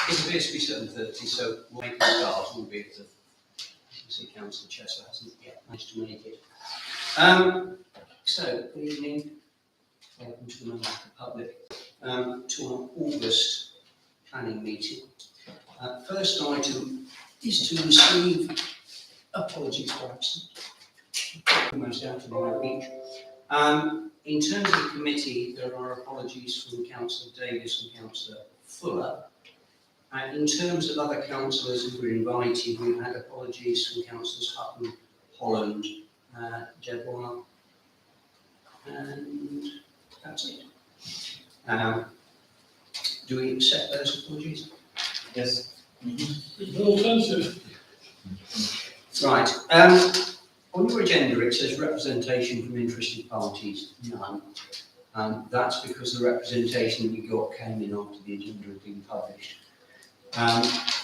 It appears to be 7:30, so we'll make a start, albeit that you see Councillor Chester hasn't yet managed to make it. So, good evening. Welcome to the member of the public to our August planning meeting. First item is to receive apologies for absence. Most out of my reach. In terms of the committee, there are apologies from Councillor Davis and Councillor Fuller. In terms of other councillors who were invited, we've had apologies from Councillors Hutton, Holland, Jadwar, and that's it. Do we accept those apologies? Yes. Alternative. Right. On your agenda it says representation from interested parties, none. That's because the representation that we got came in after the agenda had been published.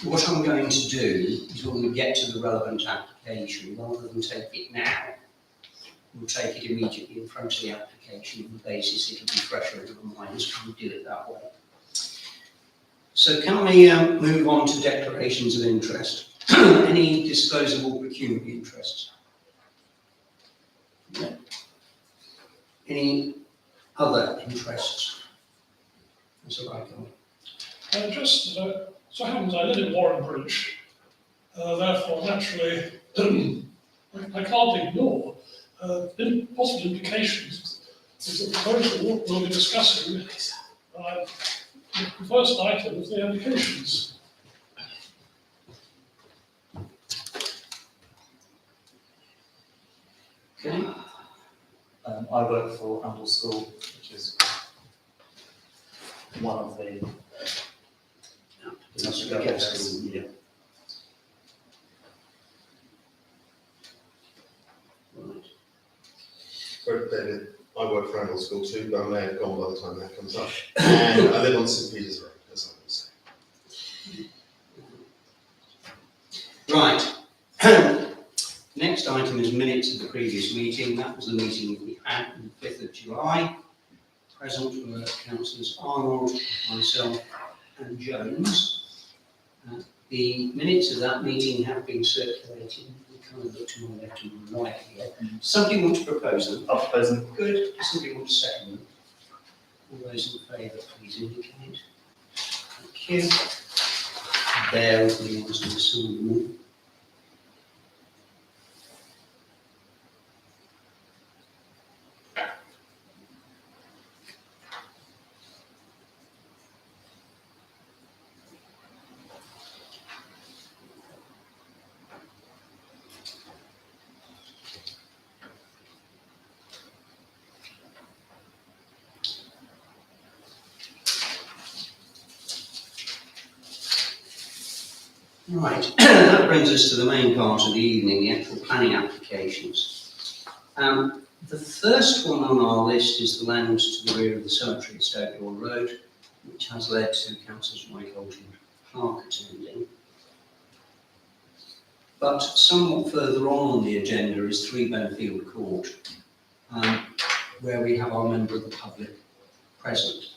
What I'm going to do is when we get to the relevant application, rather than take it now, we'll take it immediately in front of the application on the basis it'll be fresher in our minds and we'll do it that way. So can we move on to declarations of interest? Any disclosable pecuniary interests? No. Any other interests? That's all right, Just so happens I live in Warren Bridge, therefore naturally I can't ignore possible implications of the proposal we'll be discussing. The first item is the applications. Okay. I work for Amble School, which is one of the Yeah. Right. Sorry, David, I work for Amble School too, but I may have gone by the time that comes up. And I live on St Peter's Road, as I was saying. Right. Next item is minutes of the previous meeting. That was the meeting that we had on the 5th of July. Present were Councillors Arnold, myself and Jones. The minutes of that meeting have been circulated. We kind of look to my left and my right here. Somebody want to propose them? I'll propose them. Good. Does somebody want to second them? All those in favour, please indicate. Thank you. Bear with me as I sign them. Right, that brings us to the main part of the evening, the actual planning applications. The first one on our list is the land to the rear of the cemetery at Stokedoor Road, which has led to Councillors Whiteholt and Clark attending. But somewhat further on the agenda is 3 Benfield Court, where we have our member of the public present.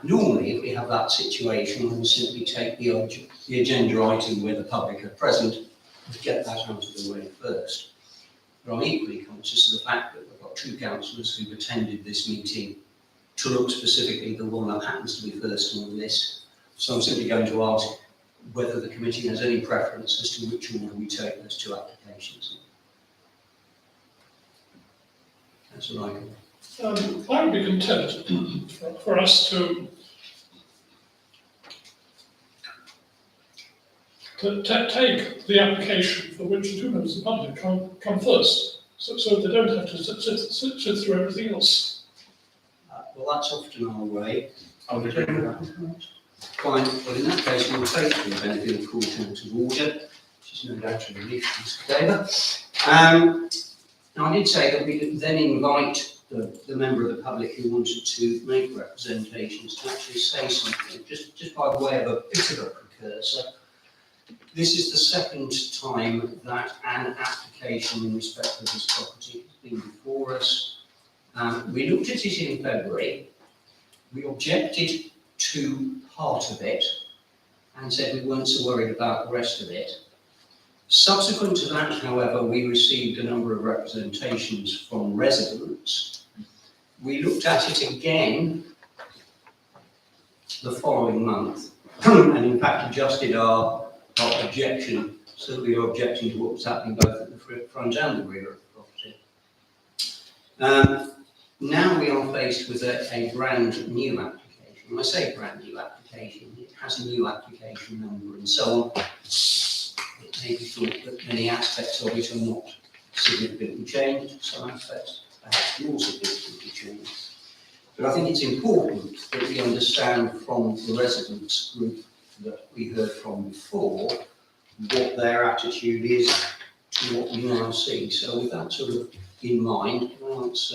Normally, if we have that situation, we simply take the agenda item where the public are present and get that out of the way first. But I'm equally conscious of the fact that we've got 2 councillors who've attended this meeting to look specifically at the one that happens to be first on the list. So I'm simply going to ask whether the committee has any preference as to which order we take those 2 applications. That's all right. I would be content for us to take the application for which the 2 members of the public come first, so they don't have to sit through everything else. Well, that's often our way. I'll agree with that. Fine. Well, in that case, we'll take the Benfield Court out of order, which is no doubt a relief to Mr. Davis. Now, I did say that we could then invite the member of the public who wanted to make representations to actually say something, just by way of a bit of a precursor. This is the second time that an application in respect of this property has been before us. We looked at it in February. We objected to part of it, and said we weren't so worried about the rest of it. Subsequent to that, however, we received a number of representations from residents. We looked at it again the following month, and in fact adjusted our objection, so that we were objecting to what was happening both at the front and the rear of the property. Now we are faced with a brand new application. When I say brand new application, it has a new application number and so on. It may be thought that many aspects of it are not significantly changed, some aspects perhaps more significantly changed. But I think it's important that we understand from the residents group that we heard from before what their attitude is to what we now see. So with that sort of in mind, can I ask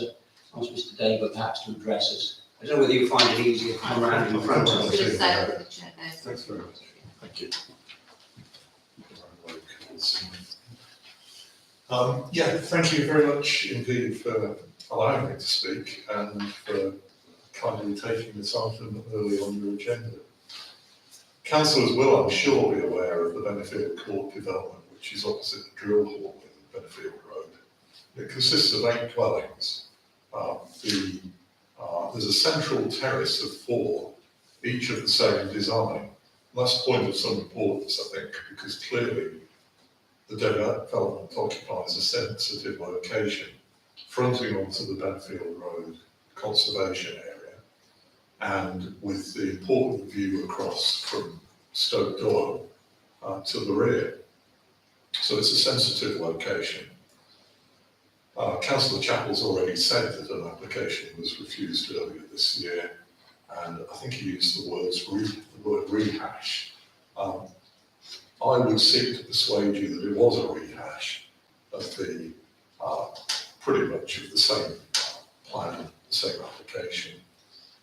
Mr. David perhaps to address us? I don't know whether you find it easier to come around in front of Should us. have sat with the chair there. Thanks very much. Thank you. Yeah, thank you very much indeed for allowing me to speak and for kindly taking this item early on your agenda. Councillors will, I'm sure, be aware of the Benfield Court development, which is opposite the drill hall in Benfield Road. It consists of 8 dwellings. There's a central terrace of 4, each of the same design. That's a point of some importance, I think, because clearly the development occupies a sensitive location fronting onto the Benfield Road conservation area and with the important view across from Stoke Doyle to the rear. So it's a sensitive location. Councillor Chappell's already said that an application was refused earlier this year, and I think he used the word rehash. I would seek to persuade you that it was a rehash of the pretty much of the same plan, the same application,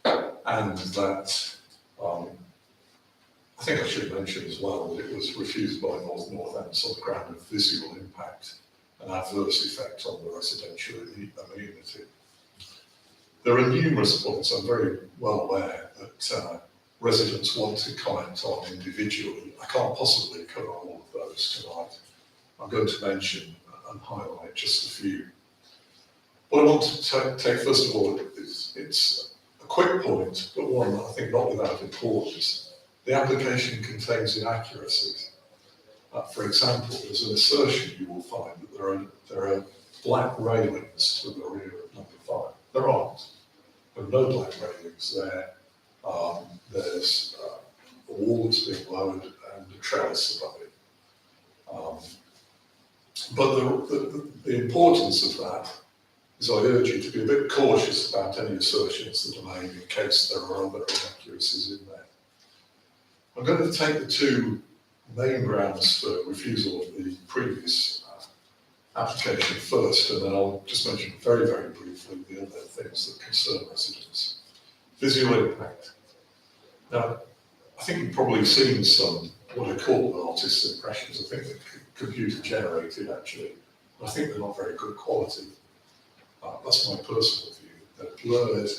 and that I think I should mention as well that it was refused by North Ends on the ground of visual impact and adverse effect on the residential amenity. There are numerous points. I'm very well aware that residents want to comment on individually. I can't possibly cover all of those tonight. I'm going to mention and highlight just a few. What I want to take first of all is it's a quick point, but one I think not without importance. The application contains inaccuracies. For example, there's an assertion you will find that there are black railings to the rear of number 5. There aren't. There are no black railings there. There's a wall that's being lowered and a trellis above it. But the importance of that is I urge you to be a bit cautious about any assertions that are made in case there are other inaccuracies in there. I'm going to take the 2 main grounds for refusal of the previous application first, and then I'll just mention very, very briefly the other things that concern residents. Visual impact. Now, I think you've probably seen some, what are called artist's impressions. I think they're computer generated actually. I think they're not very good quality. That's my personal view. They're blurred,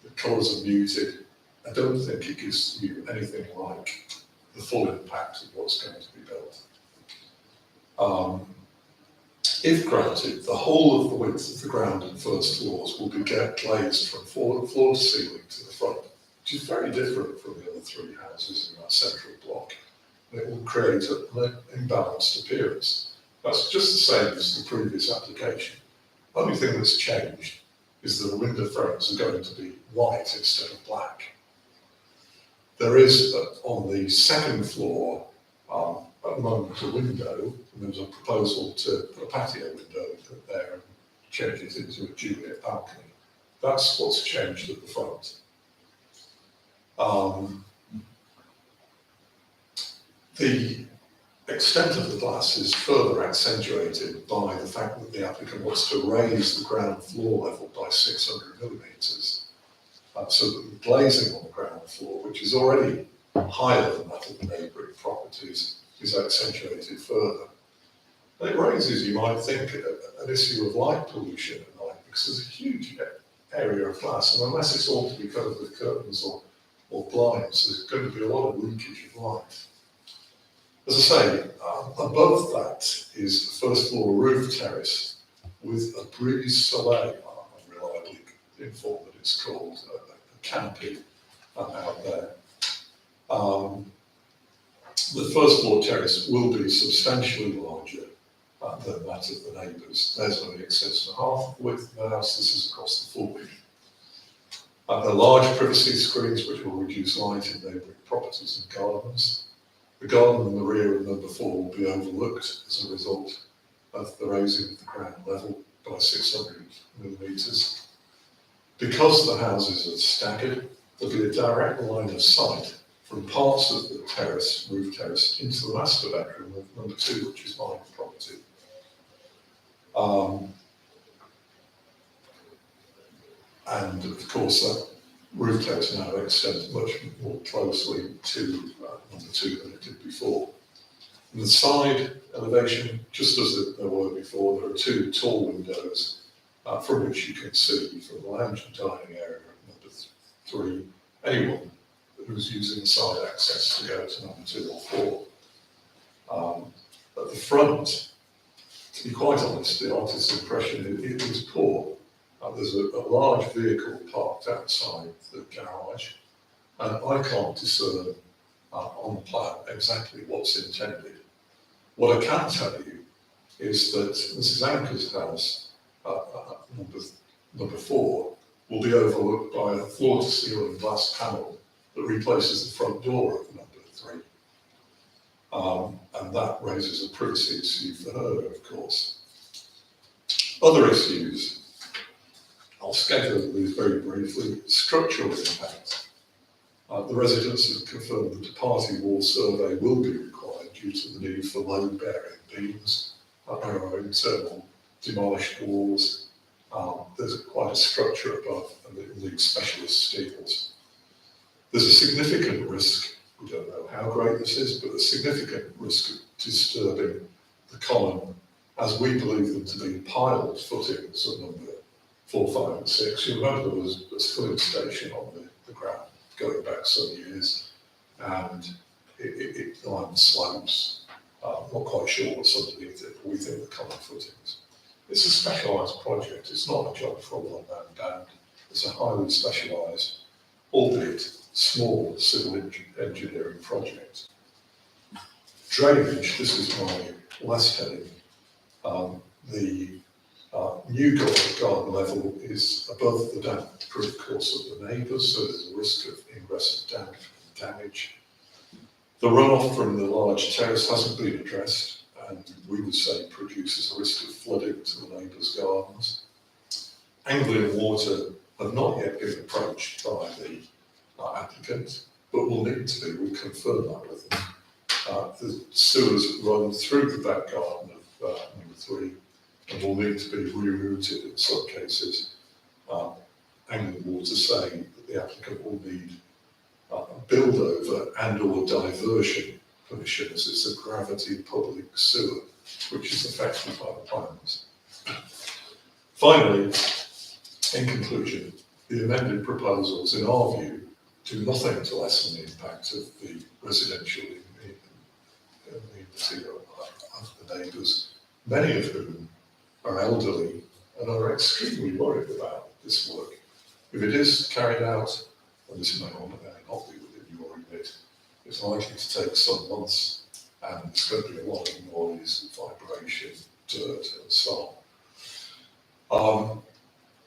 the colours are muted. I don't think it gives you anything like the full impact of what's going to be built. If granted, the whole of the width of the ground and first floors will be glazed from floor to ceiling to the front, which is very different from the other 3 houses in that central block. And it will create an imbalanced appearance. That's just the same as the previous application. The only thing that's changed is that the window frames are going to be white instead of black. There is, on the 2nd floor, at the moment, a window, and there's a proposal to put a patio window there and change it into a Juliet balcony. That's what's changed at the front. The extent of the glass is further accentuated by the fact that the applicant wants to raise the ground floor level by 600 millimetres. So that the glazing on the ground floor, which is already higher than that of the neighbouring properties, is accentuated further. And it raises, you might think, an issue of light pollution at night, because there's a huge area of glass, and unless it's all to be covered with curtains or or blinds, there's going to be a lot of leakage of light. As I say, above that is the first floor roof terrace with a brise soleil, I'm reliably informed that it's called, a canopy out there. The first floor terrace will be substantially larger than that of the neighbours. There's only 6.5 width of the house, this is across the full width. There are large privacy screens which will reduce light in neighbouring properties and gardens. The garden in the rear of number 4 will be overlooked as a result of the raising of the ground level by 600 millimetres. Because the houses are staggered, there'll be a direct line of sight from parts of the terrace, roof terrace, into the master bedroom of number 2, which is my property. And of course, that roof terrace now extends much more closely to number 2 than it did before. In the side elevation, just as there were before, there are 2 tall windows from which you can see from the lounge and dining area of number 3, anyone who's using the side access to go to number 2 or 4. At the front, to be quite honest, the artist's impression it was poor. There's a large vehicle parked outside the garage, and I can't discern on the plan exactly what's intended. What I can tell you is that Mrs. Anker's house, number 4, will be overlooked by a floor-to-ceiling glass panel that replaces the front door of number 3. And that raises a privacy issue for her, of course. Other issues, I'll schedule these very briefly. Structural impact. The residents have confirmed that a party wall survey will be required due to the need for load-bearing beams. There are internal demolished walls. There's quite a structure above, and it will need specialist steels. There's a significant risk, we don't know how great this is, but a significant risk of disturbing the common, as we believe them to be piled footings of number 4, 5 and 6. You remember there was a filling station on the ground going back some years, and it lined slopes. Not quite sure what's underneath it, but we think the common footings. It's a specialised project, it's not a job for a one-man band. It's a highly specialised, albeit small, civil engineering project. Drainage, this is my last heading. The new garden level is above the damp-proof course of the neighbours, so there's a risk of ingress of damp and damage. The runoff from the large terrace hasn't been addressed, and we would say produces a risk of flooding to the neighbours' gardens. Anglian Water have not yet been approached by the applicant, but will need to be. We'll confirm that with them. The sewers run through the back garden of number 3 and will need to be rerouted in some cases. Anglian Water saying that the applicant will need a build-over and or diversion permission, as it's a gravity public sewer, which is affected by the plans. Finally, in conclusion, the amended proposals, in our view, do nothing to lessen the impact of the residential immunity of the neighbours, many of whom are elderly and are extremely worried about this work. If it is carried out, and this may or may not be within your remit, it's likely to take some months, and there's going to be a lot of noise, vibration, dirt, and so on.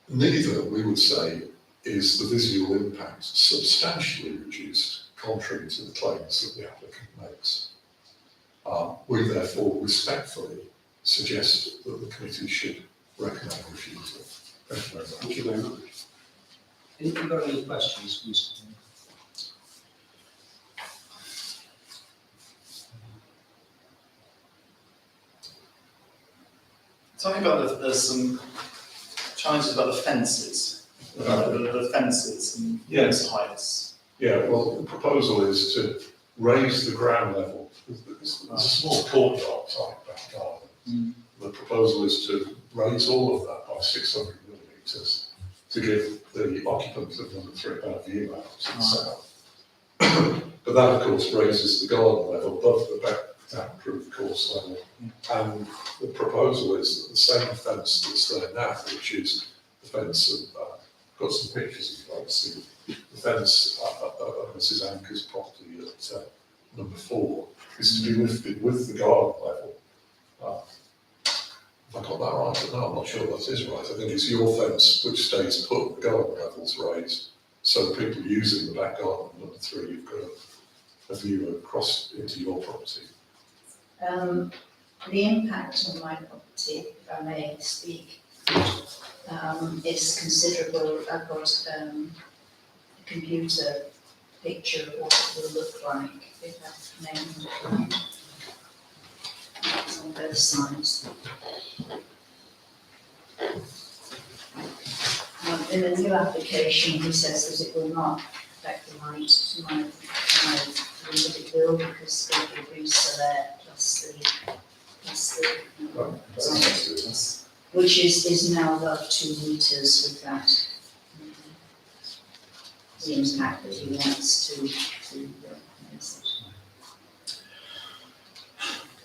Neither, we would say, is the visual impact substantially reduced, contrary to the claims that the applicant makes. We therefore respectfully suggest that the committee should recommend refusal. Thank you very much. Thank you very much. Anyone got any questions, Mr. Chairman? Tell me about there's some challenges about the fences, the fences and Yes. heights. Yeah, well, the proposal is to raise the ground level. There's a small courtyard type back garden. The proposal is to raise all of that by 600 millimetres to give the occupants of number 3 a better view out to the south. But that, of course, raises the garden level above the damp-proof course level. And the proposal is that the same fence that's there now, which is the fence of, I've got some pictures if you'd like to see, the fence of Mrs Anker's property at number 4, is to be lifted with the garden level. If I got that right, but no, I'm not sure that is right. I think it's your fence which stays put, the garden level's raised. So the people using the back garden, number 3, you've got a view across into your property. The impact on my property, if I may speak, is considerable. I've got a computer picture of what it will look like if I named it. It's on both sides. In the new application, he says that it will not affect the light to my believe that it will, because it will be so there plus the which is now above 2 metres with that. The impact that he wants to place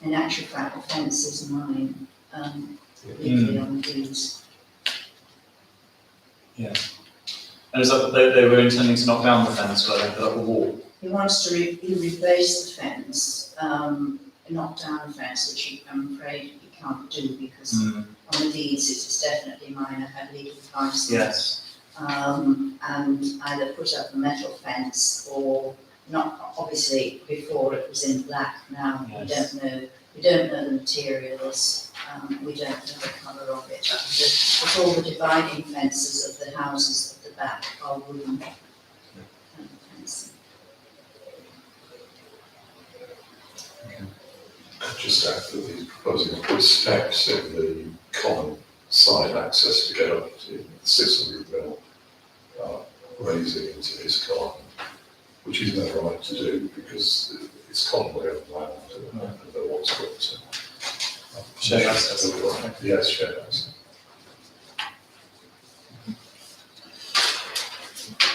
it. In actual fact, the fence is mine, legally on the deeds. Yeah. And is that they were intending to knock down the fence where they put up a wall? He wants to replace the fence, knock down the fence, which I'm afraid he can't do because on the deeds it is definitely mine. I've had legal advice. Yes. And either put up a metal fence or not. Obviously, before it was in black. Now Yes. we don't know the materials. We don't know the colour of it. But all the dividing fences of the houses at the back are wooden fencing. Just add that he's proposing to put steps in the common side access to get up to 600 mil raising into his garden, which he's no right to do because it's commonly owned land and they want to put Shared access. Yes, shared access.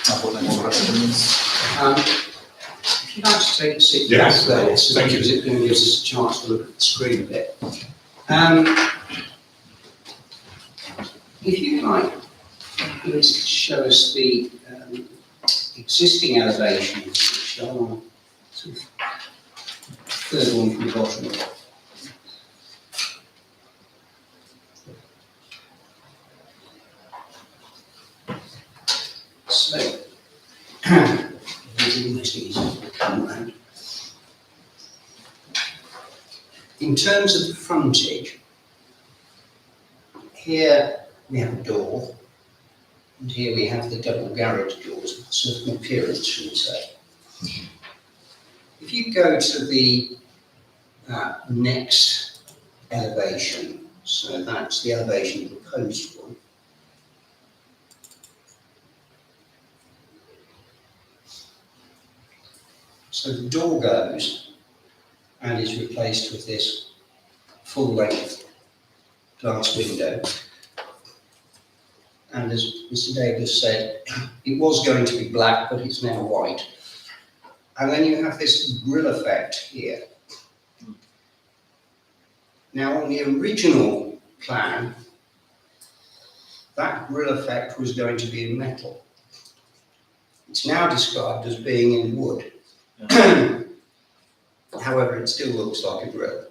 I've got no more questions. If you'd like to take a seat Yes, back there, so thank you. because it gives us a chance to look at the screen a bit. If you'd like, please show us the existing elevations, which are sort of third one from the bottom. So, in terms of the frontage, here we have a door, and here we have the double garage doors, a certain appearance, shall we say. If you go to the next elevation, so that's the elevation of the proposed one. So the door goes and is replaced with this full-length glass window. And as Mr. Davis said, it was going to be black, but it's now white. And then you have this grille effect here. Now, on the original plan, that grille effect was going to be in metal. It's now described as being in wood. However, it still looks like a grille.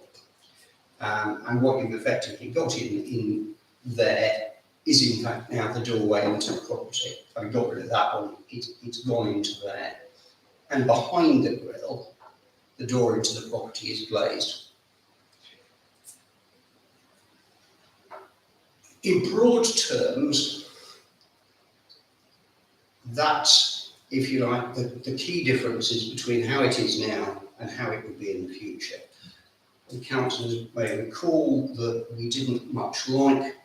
And what you've effectively got in there is in fact now the doorway into the property. I got rid of that one, it's gone into there. And behind the grille, the door into the property is glazed. In broad terms, that's, if you like, the key differences between how it is now and how it would be in the future. The councillors may recall that we didn't much like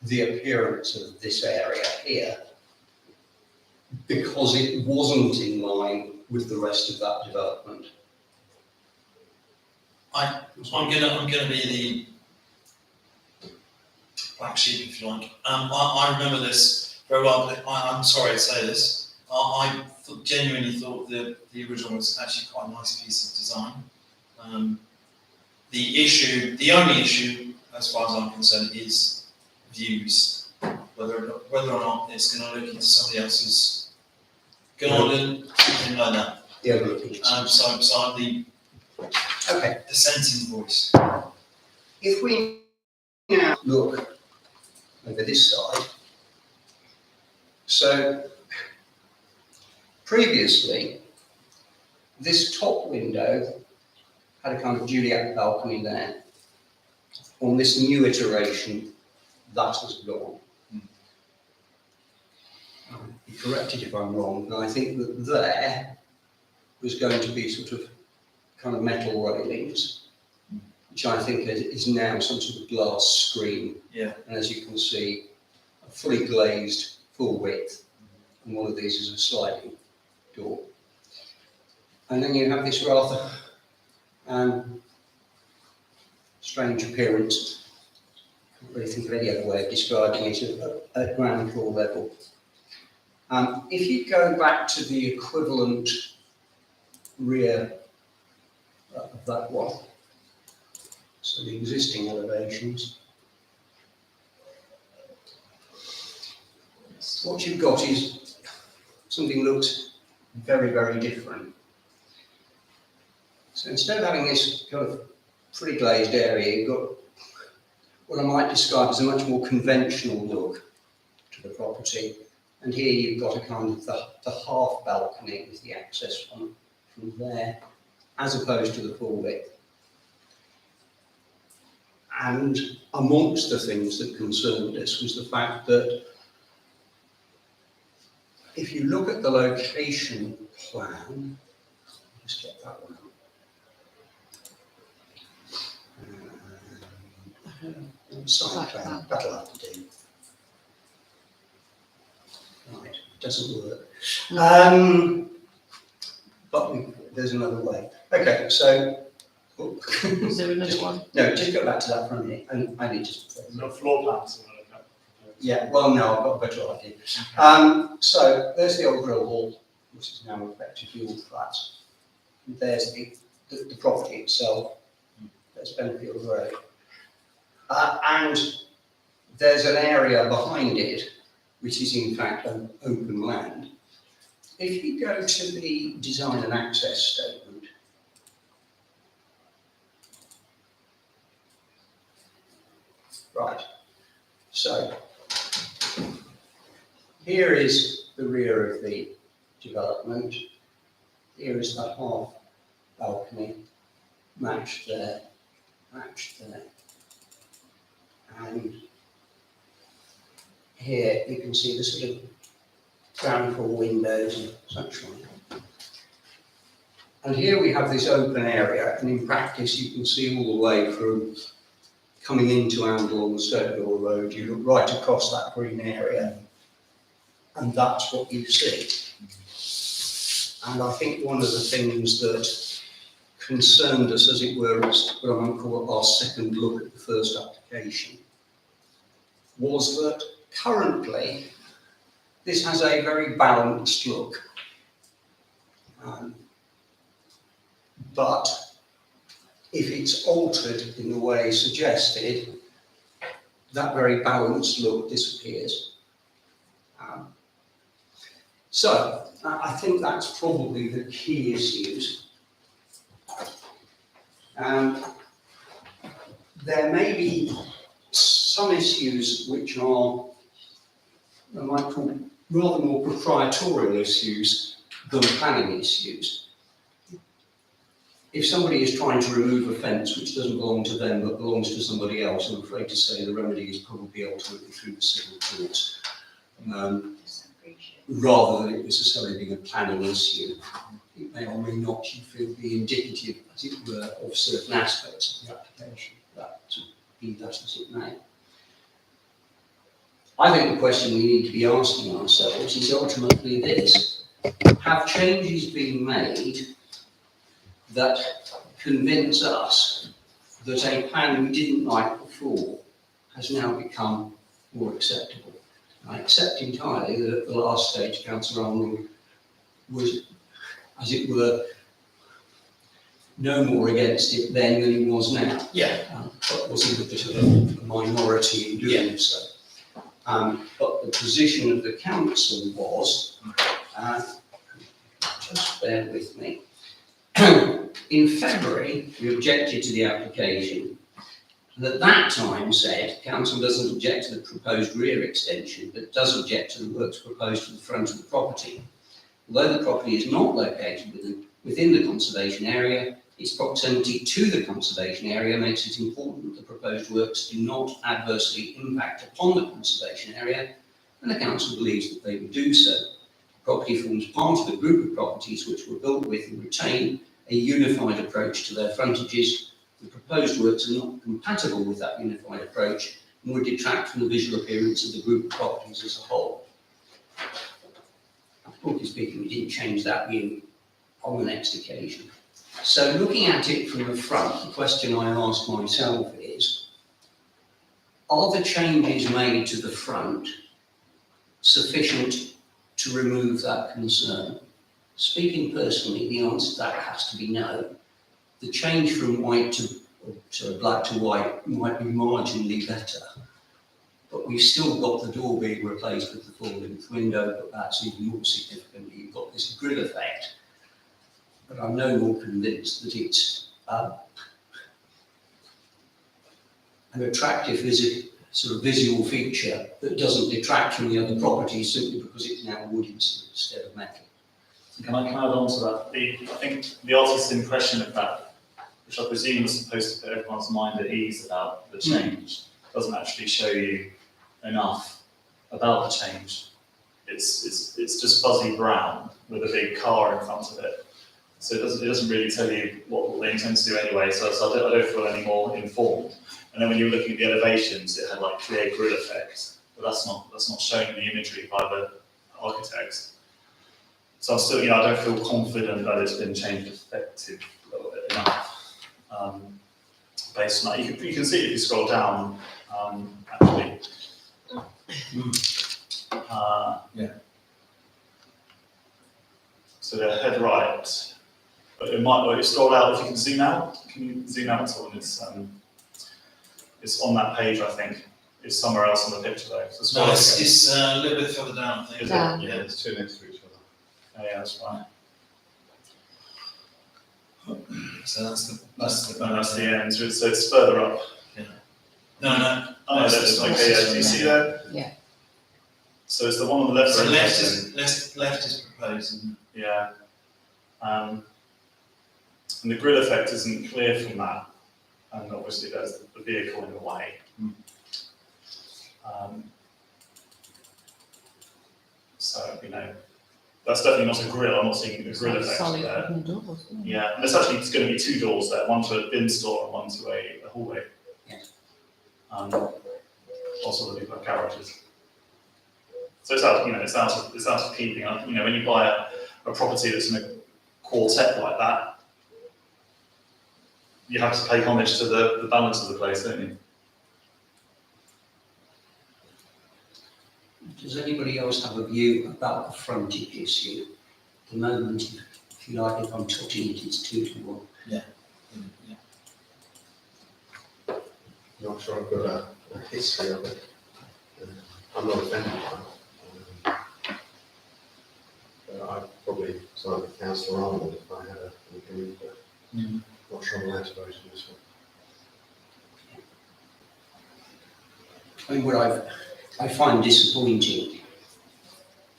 the appearance of this area here because it wasn't in line with the rest of that development. I'm gonna be the black sheep, if you like. I remember this very well, but I'm sorry to say this. I genuinely thought the original was actually quite a nice piece of design. The only issue, as far as I'm concerned, is views. Whether or not it's going to look into somebody else's garden, something like that. The overlooking. So I'm the Okay, dissenting voice. if we now look over this side, so previously, this top window had a kind of Juliet balcony there. On this new iteration, that has gone. Be corrected if I'm wrong, but I think that there was going to be sort of kind of metal railings, which I think is now some sort of glass screen. Yeah. And as you can see, a fully glazed full width, and one of these is a sliding door. And then you have this rather strange appearance. Can't really think of any other way of describing it at ground floor level. If you go back to the equivalent rear of that one, so the existing elevations, what you've got is something looks very, very different. So instead of having this kind of pretty glazed area, you've got what I might describe as a much more conventional look to the property. And here you've got a kind of the half balcony with the access from there, as opposed to the full width. And amongst the things that concerned us was the fact that if you look at the location plan, just get that one up. Site plan, that'll have to do. Right, doesn't work. But there's another way. Okay, so. Is there another one? No, just go back to that for a minute. I need to. No floor plans. Yeah, well, no, I've got a better idea. So there's the old drill hall, which is now effectively all flats. There's the property itself. There's Benfield Road. And there's an area behind it, which is in fact an open land. If you go to the design and access statement, right, so here is the rear of the development. Here is the half balcony, matched there, and here you can see the sort of ground floor windows and such like. And here we have this open area, and in practice you can see all the way from coming into Amble on the Stokeville Road, you look right across that green area, and that's what you see. And I think one of the things that concerned us, as it were, as what I might call our second look at the first application, was that currently this has a very balanced look. But if it's altered in the way suggested, that very balanced look disappears. So I think that's probably the key issues. There may be some issues which are, I might call, rather more proprietorial issues than planning issues. If somebody is trying to remove a fence which doesn't belong to them but belongs to somebody else, I'm afraid to say the remedy is probably ultimately through the civil courts, rather than it necessarily being a planning issue. It may or may not, you feel, be indicative, as it were, of certain aspects of the application, that be that as it may. I think the question we need to be asking ourselves is ultimately this: have changes been made that convince us that a plan we didn't like before has now become more acceptable? I accept entirely that at the last stage, Councillor Arnold was, as it were, no more against it then than he was now. Yeah. But was in a bit of a minority in doing so. But the position of the council was, just bear with me. In February, we objected to the application, and at that time said, council doesn't object to the proposed rear extension, but does object to the works proposed to the front of the property. Although the property is not located within the conservation area, its proximity to the conservation area makes it important that the proposed works do not adversely impact upon the conservation area, and the council believes that they would do so. The property forms part of a group of properties which were built with and retain a unified approach to their frontages. The proposed works are not compatible with that unified approach and would detract from the visual appearance of the group of properties as a whole. Broadly speaking, we didn't change that view on the next occasion. So looking at it from the front, the question I ask myself is, are the changes made to the front sufficient to remove that concern? Speaking personally, the answer to that has to be no. The change from white to black to white might be marginally better, but we've still got the door being replaced with the full-length window, but that's even more significant. You've got this grill effect, but I'm no more convinced that it's an attractive sort of visual feature that doesn't detract from the other properties simply because it's now wood instead of metal. Can I add on to that? I think the artist's impression of that, which I presume was supposed to put everyone's mind at ease about the change, doesn't actually show you enough about the change. It's just fuzzy brown with a big car in front of it. So it doesn't really tell you what they intend to do anyway, so I don't feel any more informed. And then when you were looking at the elevations, it had like clear grill effect, but that's not shown in the imagery by the architect. So I'm still, I don't feel confident that it's been changed effective enough. Based on that, you can see if you scroll down, actually. Yeah. So the head right, but it might, if you scroll out, if you can zoom out, can you zoom out at all? It's on that page, I think. It's somewhere else on the picture though. So scroll No, out it's again. a little bit further down, I think. Is it? Down. Yeah, there's two next to each other. Oh, yeah, that's right. So that's the And that's the end, so it's further up. No. Oh, no, that's okay, yeah, do you see that? Yeah. So it's the one on the left. So right, left is proposed, isn't it? Yeah. And the grill effect isn't clear from that, and obviously there's the vehicle in the way. So, that's definitely not a grill, I'm not seeing the grill effect Solid there. wooden doors, isn't it? Yeah, and there's actually going to be two doors there, one to a bin store and one to a hallway. Yes. Also the people have garages. So it's out, it's out of keeping. When you buy a property that's in a quartet like that, you have to pay homage to the balance of the place, don't you? Does anybody else have a view about the frontage issue? At the moment, if you like, if I'm touching it, it's 2-1. Yeah. Not sure I've got a history of it. I'm not offended by it. I'd probably side with Councillor Arnold if I had an opinion, but not sure I'm allowed to vote on this one. I mean, what I find disappointing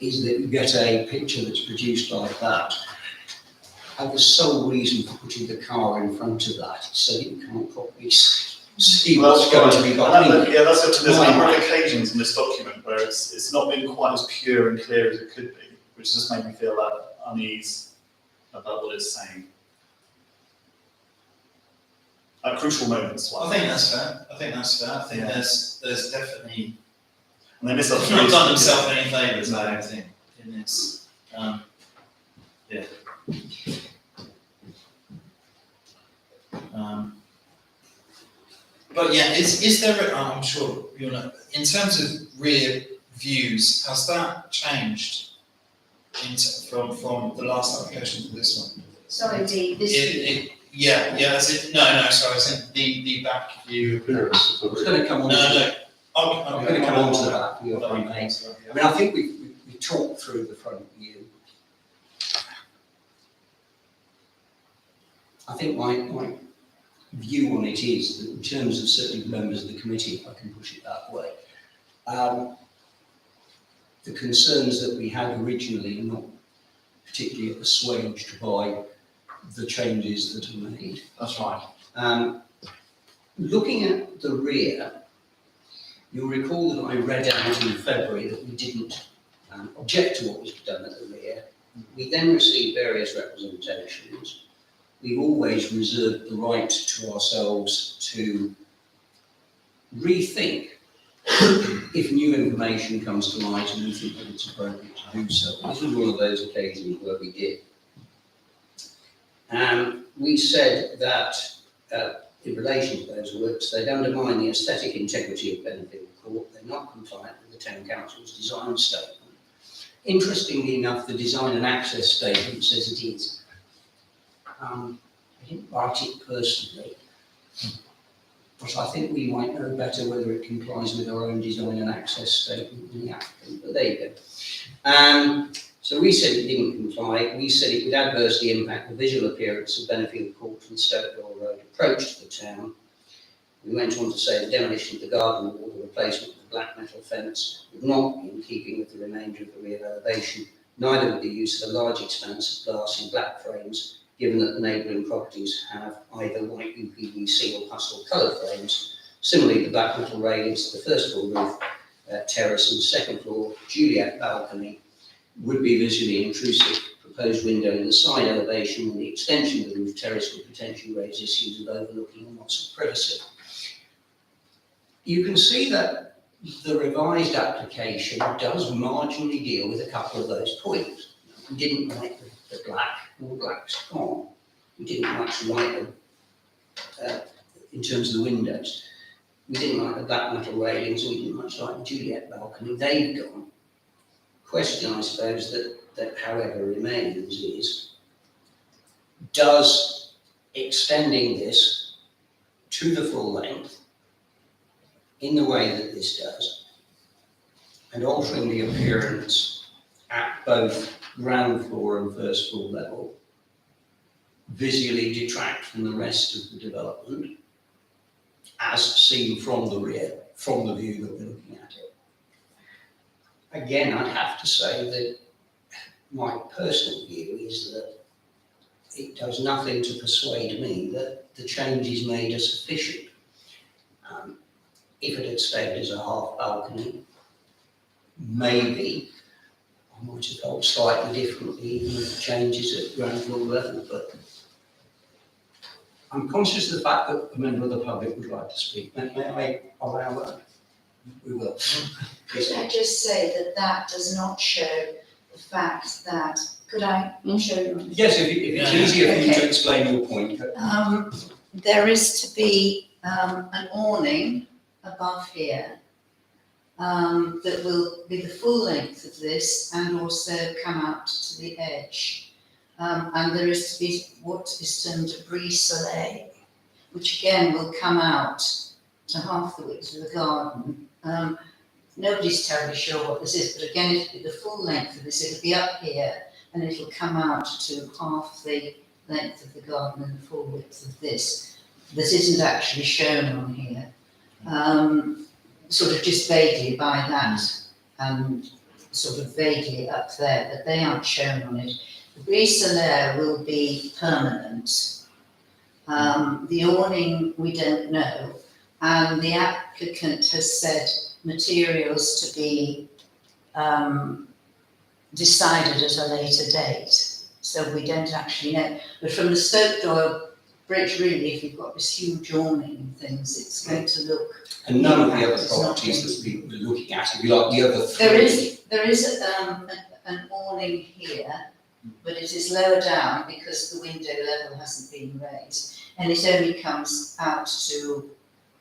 is that you get a picture that's produced like that, and the sole reason for putting the car in front of that is so that you can't properly see what's going to be behind it. Yeah, there's a number of occasions in this document where it's not been quite as pure and clear as it could be, which just made me feel that unease about what it's saying. At crucial moments. I think that's fair. I think there's definitely, And they miss out. it's not done themselves any favours, I don't think, in this. But yeah, is there, I'm sure you'll know, in terms of rear views, has that changed from the last application to this one. Sorry, As in, sorry, as in the back The view. appearance of I was the going to come on. I'm I'm going to come on to that, if I may. I mean, I think we talked through the front view. I think my view on it is that in terms of certainly members of the committee, if I can push it that way, the concerns that we had originally are not particularly assuaged by the changes that are made. That's right. Looking at the rear, you'll recall that I read out in February that we didn't object to what was done at the rear. We then received various representations. We've always reserved the right to ourselves to rethink if new information comes to light and we think that it's appropriate to do so. This was one of those occasions where we did. We said that in relation to those works, they'd undermine the aesthetic integrity of Benfield Court. They're not compliant with the Town Council's design statement. Interestingly enough, the design and access statement says it is. I didn't write it personally, but I think we might know better whether it complies with our own design and access statement than the applicant, but there you go. So we said it didn't comply. We said it would adversely impact the visual appearance of Benfield Court and Stoke Door Road approach to the town. We went on to say the demolition of the garden wall, the replacement of the black metal fence would not be in keeping with the remainder of the rear elevation, neither would the use of a large expanse of glass in black frames, given that the neighbouring properties have either white UPVC or pastel coloured frames. Similarly, the black metal railings to the first floor roof, terrace and second floor Juliet balcony would be visually intrusive. Proposed window in the side elevation and the extension of the roof terrace would potentially raise issues of overlooking and loss of privacy. You can see that the revised application does marginally deal with a couple of those points. We didn't like the black or black sky. We didn't much like them in terms of the windows. We didn't like the black metal railings, and we didn't much like the Juliet balcony. They've gone. Question, I suppose, that however remains is, does extending this to the full length in the way that this does, and altering the appearance at both ground floor and first floor level, visually detract from the rest of the development as seen from the rear, from the view that we're looking at it? Again, I'd have to say that my personal view is that it does nothing to persuade me that the changes made are sufficient. If it had stayed as a half balcony, maybe I might have felt slightly differently even with the changes at ground floor level, but I'm conscious of the fact that a member of the public would like to speak. May I allow that? We will. could I just say that that does not show the fact that, could I show you? Yes, if it's easier for you to explain your point. There is to be an awning above here that will be the full length of this and also come out to the edge. And there is to be what is termed a brise soleil, which again will come out to half the width of the garden. Nobody's terribly sure what this is, but again, it'll be the full length of this. It'll be up here and it'll come out to half the length of the garden and the full width of this. That isn't actually shown on here. Sort of just vaguely by that and sort of vaguely up there, but they aren't shown on it. The brise soleil will be permanent. The awning we don't know, and the applicant has said materials to be decided at a later date, so we don't actually know. But from the Stoke Door Bridge, really, if you've got this huge awning and things, it's going to look. And none of the other properties that we're looking at, if you like, the other three. There is an awning here, but it is lower down because the window level hasn't been raised, and it only comes out to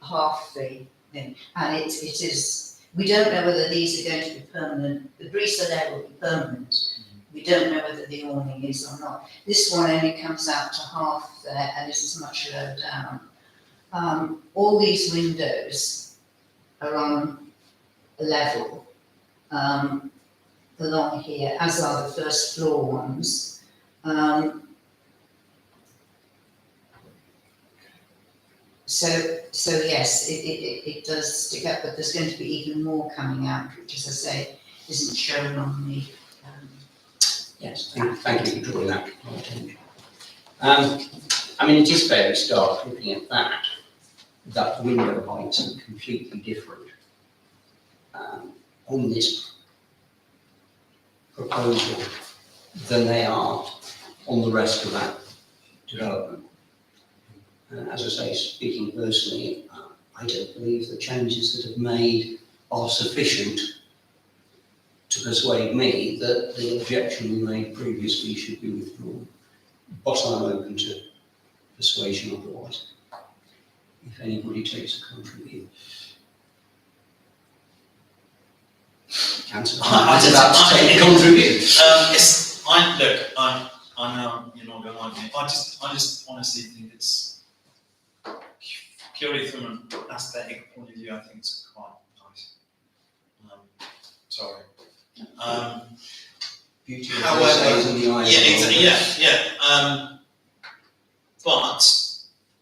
half the thing. And it is, we don't know whether these are going to be permanent. The brise soleil will be permanent, We don't know whether the awning is or not. This one only comes out to half there and is much lower down. All these windows are on a level along here, as are the first floor ones. So yes, it does stick up, but there's going to be even more coming out, which, as I say, isn't shown on the. Yes, thank you for drawing that to my attention. I mean, it is fairly stark looking at that window heights are completely different on this proposal than they are on the rest of that development. As I say, speaking personally, I don't believe the changes that have made are sufficient to persuade me that the objection we made previously should be withdrawn. But I'm open to persuasion otherwise, if anybody takes a contrary view. Councillor, I I'm about to take a contrary view. Yes, I know you're not going to like me. I just honestly think it's purely from an aesthetic point of view. I think it's quite nice. Sorry. Beauty of However, the essays in the eye of the beholder. But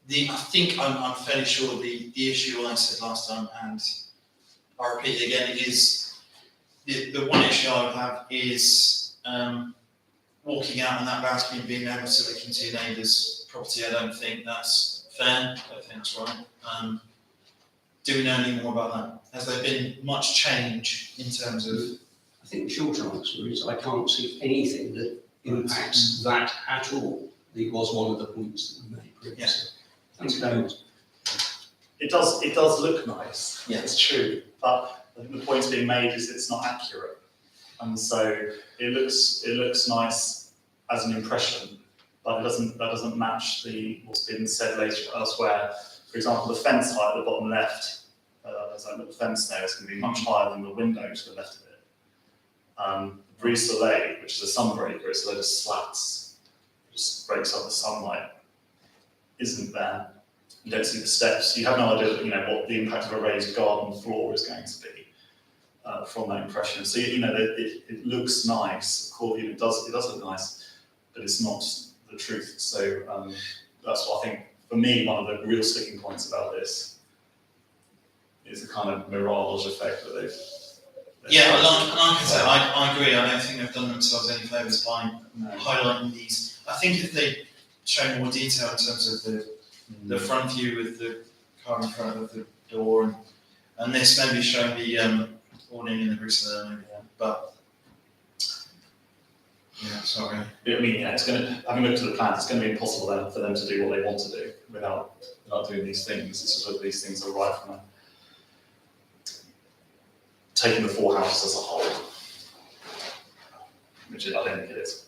I think I'm fairly sure the issue I said last time, and I'll repeat it again, is the one issue I would have is walking out on that balcony and being able to look into your neighbour's property. I don't think that's fair. I don't think that's right. Do we know any more about that? Has there been much change in terms of? I think the short answer is I can't see anything that impacts that at all. It was one of the points that we made previously. Thanks very much. It does look nice, Yeah. it's true, but I think the point being made is it's not accurate. And so it looks nice as an impression, but that doesn't match what's been said later elsewhere. For example, the fence height at the bottom left, there's that little fence there, is going to be much higher than the window to the left of it. Brise Soleil, which is a sunbreaker, it's a load of slats, just breaks up the sunlight, isn't there. You don't see the steps. You have no idea, what the impact of a raised garden floor is going to be from that impression. So it looks nice. Of course, it does look nice, but it's not the truth. So that's what I think. For me, one of the real sticking points about this is the kind of mirage effect that they've. Yeah, like I said, I agree. I don't think they've done themselves any favours by highlighting these. I think if they show more detail in terms of the front view with the car in front of the door, and this maybe showing the awning in the Bristol maybe, but yeah, sorry. I mean, it's going to, having looked at the plans, it's going to be impossible then for them to do what they want to do without doing these things. It's sort of these things are right from taking the four houses as a whole, which I don't think it is.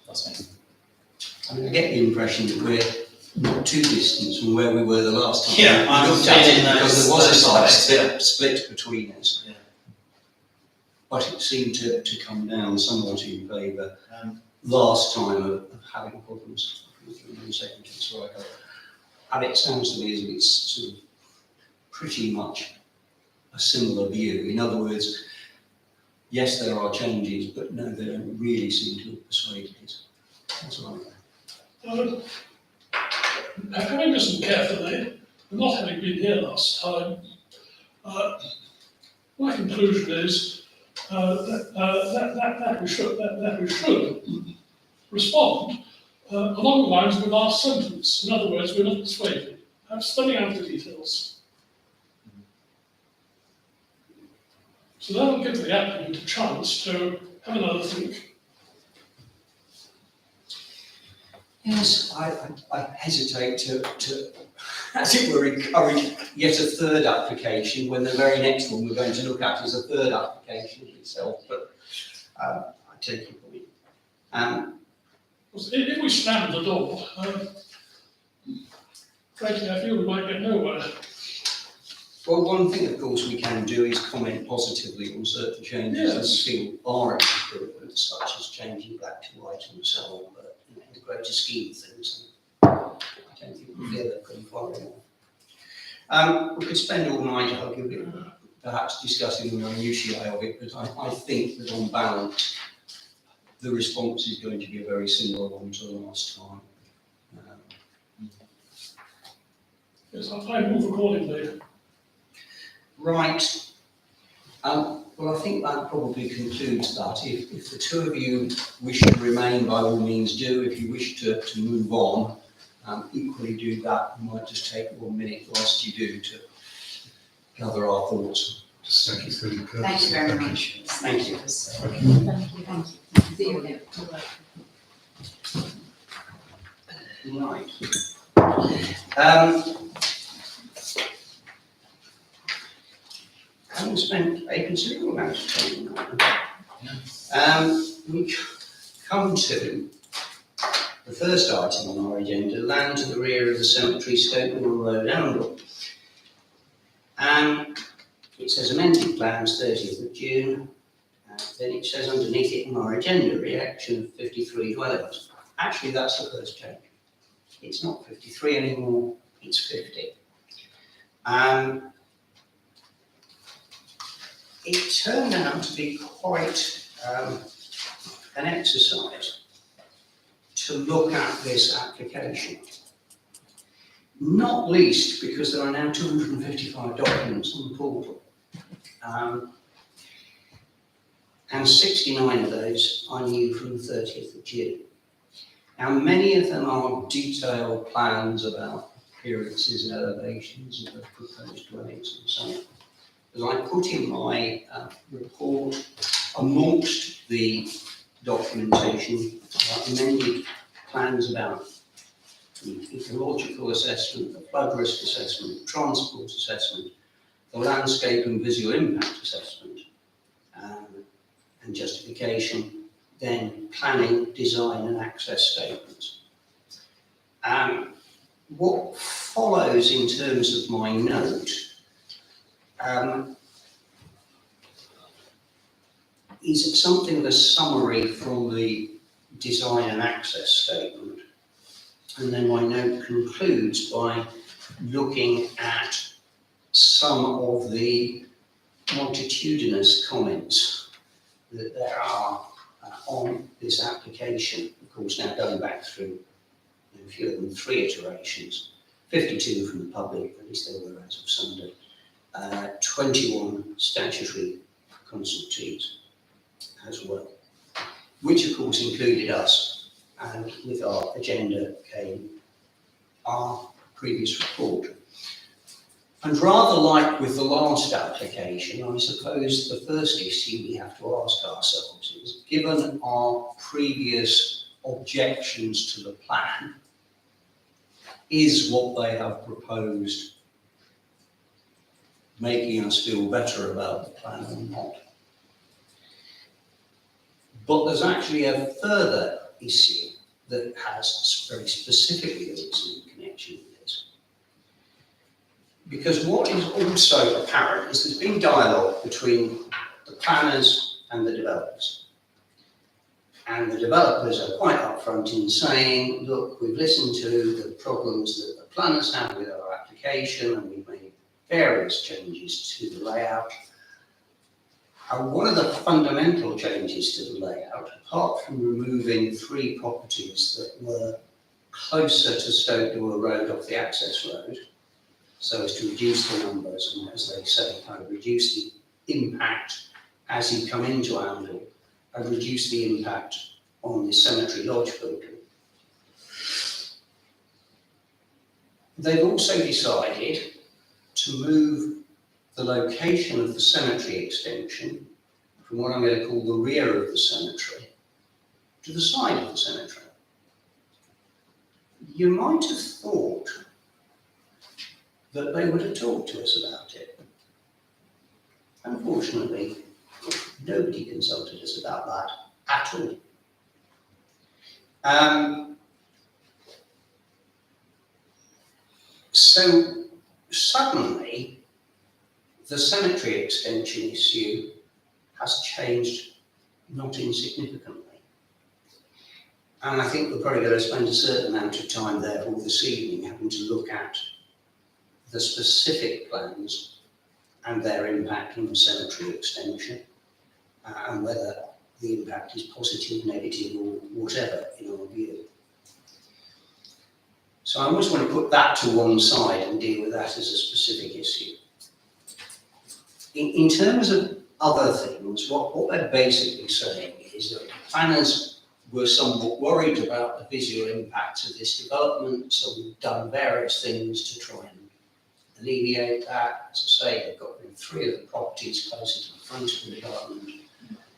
That's me. I mean, I get the impression that we're not too distant from where we were the last time. Yeah, We I'm looked at it feeling because there those was a slight sides, split between us. Yeah. But it seemed to come down somewhat in favour last time of having problems with the second so and it sounds to me as if it's sort of pretty much a similar view. In other words, yes, there are changes, but no, they don't really seem to have persuaded us. That's all right. Having listened carefully, and not having been here last time, my conclusion is that we should respond along the lines of the last sentence. In other words, we're not persuaded. I'm spelling out the details. So that'll give the applicant a chance to have another think. Yes, I hesitate to, as it were, encourage yet a third application when the very next one we're going to look at is a third application itself, but I take your point. If we slam the door, frankly, I feel we might get nowhere. Well, one thing, of course, we can do is comment positively on certain changes that we Yes. feel are improvements, such as changing black to white and so on, but in the greater scheme of things, I don't think we'll get that pretty far enough. We could spend all night arguing, perhaps discussing the minutiae of it, but I think that on balance, the response is going to be a very similar one to the last time. Yes, I move accordingly. Right. Well, I think that probably concludes that. If the two of you wish to remain, by all means do. If you wish to move on, equally do that. We might just take 1 minute whilst you do to gather our thoughts. Just thank you for your courtesy. Thank you very much. Thank you. Thank you. Thank you. See you again. Right. Having spent a considerable amount of time on that, we come to the first item on our agenda, land to the rear of the cemetery, Stokewell Road, Arundel. It says amended plans 30th of June. Then it says underneath it on our agenda, reaction of 53 dwellings. Actually, that's the first change. It's not 53 anymore, it's 50. It turned out to be quite an exercise to look at this application. Not least because there are now 255 documents on the portal. And 69 of those are new from the 30th of June. Now, many of them are detailed plans about appearances and elevations of the proposed dwellings and so on. As I put in my report, amongst the documentation are amended plans about the ecological assessment, the flood risk assessment, the transport assessment, the landscape and visual impact assessment, and justification, then planning, design and access statements. What follows in terms of my note is something of a summary from the design and access statement. And then my note concludes by looking at some of the multitudinous comments that there are on this application. Of course, now going back through a few of them, 3 iterations, 52 from the public, at least they were as of Sunday, 21 statutory consultees as well, which of course included us, and with our agenda came our previous report. And rather like with the last application, I suppose the first issue we have to ask ourselves is, given our previous objections to the plan, is what they have proposed making us feel better about the plan or not? But there's actually a further issue that has very specifically arisen in connection with this. Because what is also apparent is there's been dialogue between the planners and the developers. And the developers are quite upfront in saying, look, we've listened to the problems that the planners have with our application, and we've made various changes to the layout. And one of the fundamental changes to the layout, apart from removing 3 properties that were closer to Stokewell Road off the access road, so as to reduce the numbers and, as they say, kind of reduce the impact as you come into Arundel, and reduce the impact on the cemetery lodge building. They've also decided to move the location of the cemetery extension from what I'm going to call the rear of the cemetery to the side of the cemetery. You might have thought that they would have talked to us about it. Unfortunately, nobody consulted us about that at all. So suddenly, the cemetery extension issue has changed not insignificantly. And I think we're probably going to spend a certain amount of time therefore this evening having to look at the specific plans and their impact on the cemetery extension, and whether the impact is positive, negative, or whatever in our view. So I almost want to put that to one side and deal with that as a specific issue. In terms of other things, what they're basically saying is that planners were somewhat worried about the visual impacts of this development, so we've done various things to try and alleviate that. As I say, they've got rid of 3 of the properties closer to the front of the development.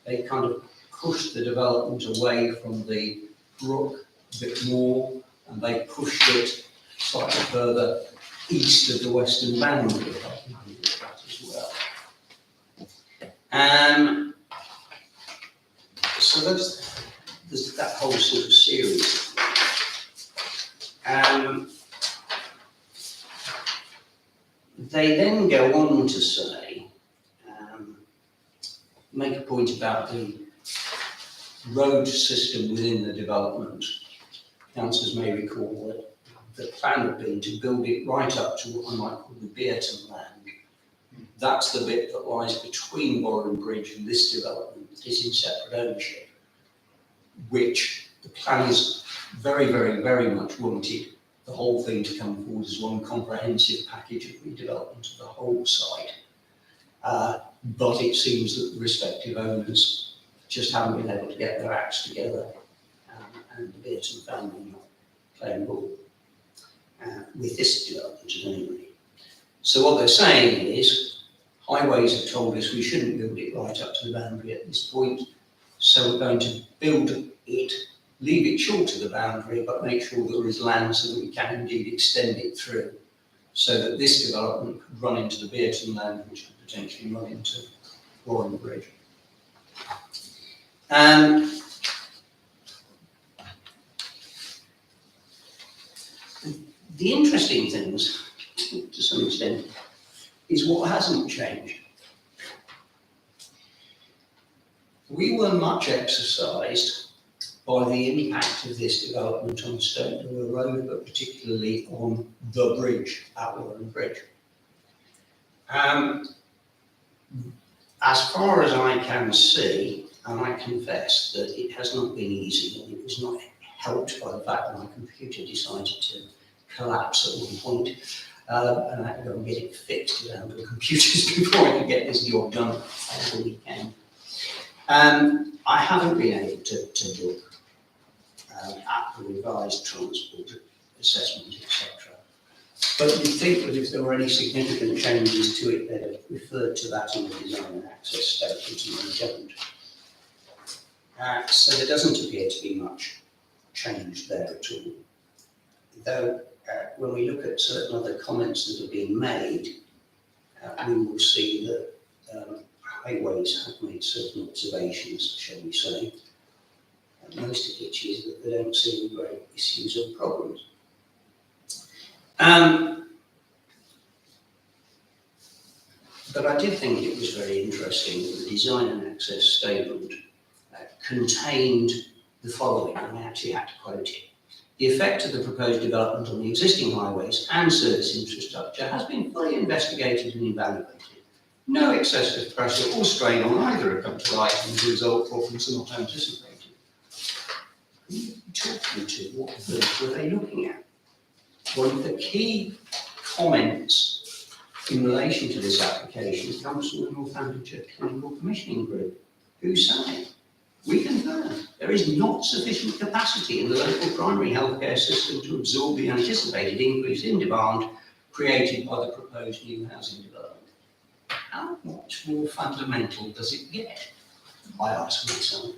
They kind of pushed the development away from the brook a bit more, and they pushed it slightly further east of the western boundary of that as well. So there's that whole sort of series. They then go on to say, make a point about the road system within the development. Councillors may recall that the plan had been to build it right up to what I might call the Bearton land. That's the bit that lies between Warren Bridge and this development that is in separate ownership, which the planners very, very, very much wanted the whole thing to come forward as one comprehensive package of redevelopment of the whole site. But it seems that the respective owners just haven't been able to get their acts together, and the Bearton family not playing ball with this development at any rate. So what they're saying is, Highways have told us we shouldn't build it right up to the boundary at this point, so we're going to build it, leave it short of the boundary, but make sure there is land so that we can indeed extend it through, so that this development could run into the Bearton land, which could potentially run into Warren Bridge. The interesting things, to some extent, is what hasn't changed. We were much exercised by the impact of this development on Stonedoor Road, but particularly on the bridge at Warren Bridge. As far as I can see, and I confess that it has not been easy, and it was not helped by the fact that my computer decided to collapse at one point, and I had to go and get it fixed around the computers before I could get this job done over the weekend. I haven't been able to look at the revised transport assessment, etc. But you'd think that if there were any significant changes to it, they'd have referred to that in the design and access statement, and they don't. So there doesn't appear to be much change there at all. Though, when we look at certain other comments that have been made, we will see that Highways have made certain observations, shall we say, most of which is that they don't see any great issues or problems. But I did think it was very interesting that the design and access statement contained the following, and I actually had to quote it. The effect of the proposed development on the existing highways and service infrastructure has been fully investigated and evaluated. No excessive pressure or strain on either have come to light and the result problems are not anticipated. Who are you talking to? What verbs were they looking at? One of the key comments in relation to this application comes from the Northamptonshire Clinical Commissioning Group, who say, we confirm there is not sufficient capacity in the local primary healthcare system to absorb the anticipated increase in demand created by the proposed new housing development. How much more fundamental does it get? I ask myself.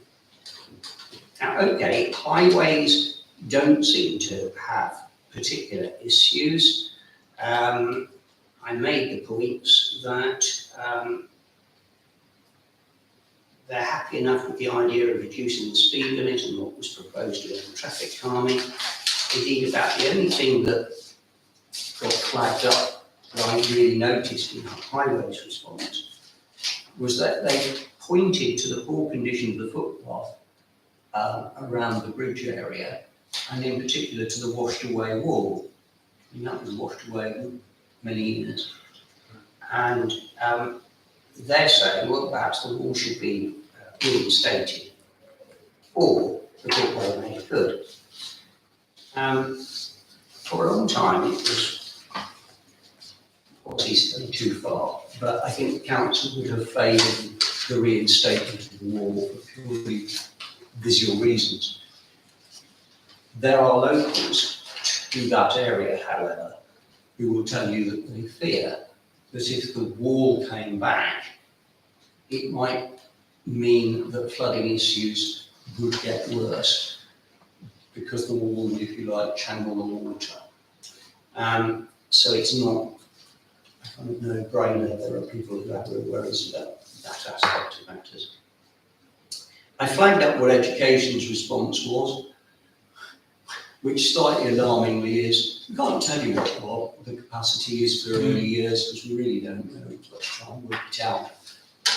Now, okay, highways don't seem to have particular issues. I made the points that they're happy enough with the idea of reducing the speed limit and what was proposed around traffic calming. Indeed, about the only thing that got flagged up that I really noticed in Highways response was that they pointed to the poor condition of the footpath around the bridge area, and in particular to the washed away wall. And that was washed away many years. And they're saying, well, perhaps the wall should be reinstated, or the footway made good. For a long time, it was obviously too far, but I think the council would have favoured the reinstatement of the wall for purely visual reasons. There are locals to that area, however, who will tell you that they fear that if the wall came back, it might mean that flooding issues would get worse because the wall would, if you like, channel the water. So it's not a kind of no-brainer. There are people who have real worries about that aspect of matters. I flagged up what education's response was, which slightly alarmingly is, we can't tell you what the capacity is for early years because we really don't know. Let's try and work it out.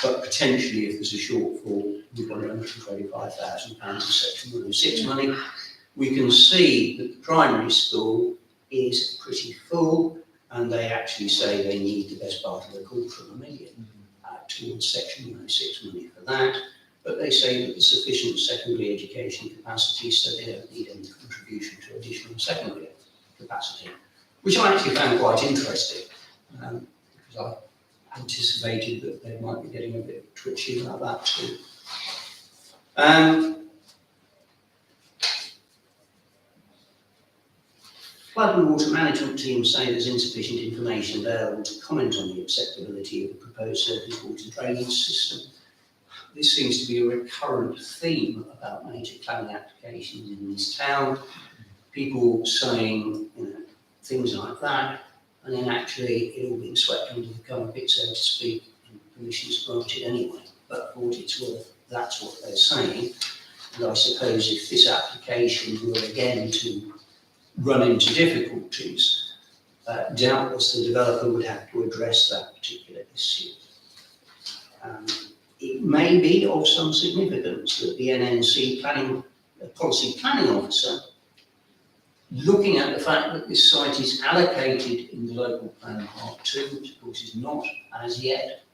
But potentially, if there's a shortfall, we've got £125,000 of Section 106 money. We can see that the primary school is pretty full, and they actually say they need the best part of £250,000 towards Section 106 money for that. But they say that there's sufficient secondary education capacity, so they don't need any contribution to additional secondary capacity, which I actually found quite interesting, because I anticipated that they might be getting a bit twitchy about that too. Flood and water management teams say there's insufficient information available to comment on the acceptability of the proposed surface water drainage system. This seems to be a recurrent theme about major planning applications in this town. People saying, things like that, and then actually it all being swept under the carpet, so to speak, and permissions granted anyway. But for what it's worth, that's what they're saying. And I suppose if this application were again to run into difficulties, doubtless the developer would have to address that particular issue. It may be of some significance that the NNC policy planning officer, looking at the fact that this site is allocated in the local plan part 2, which of course is not as yet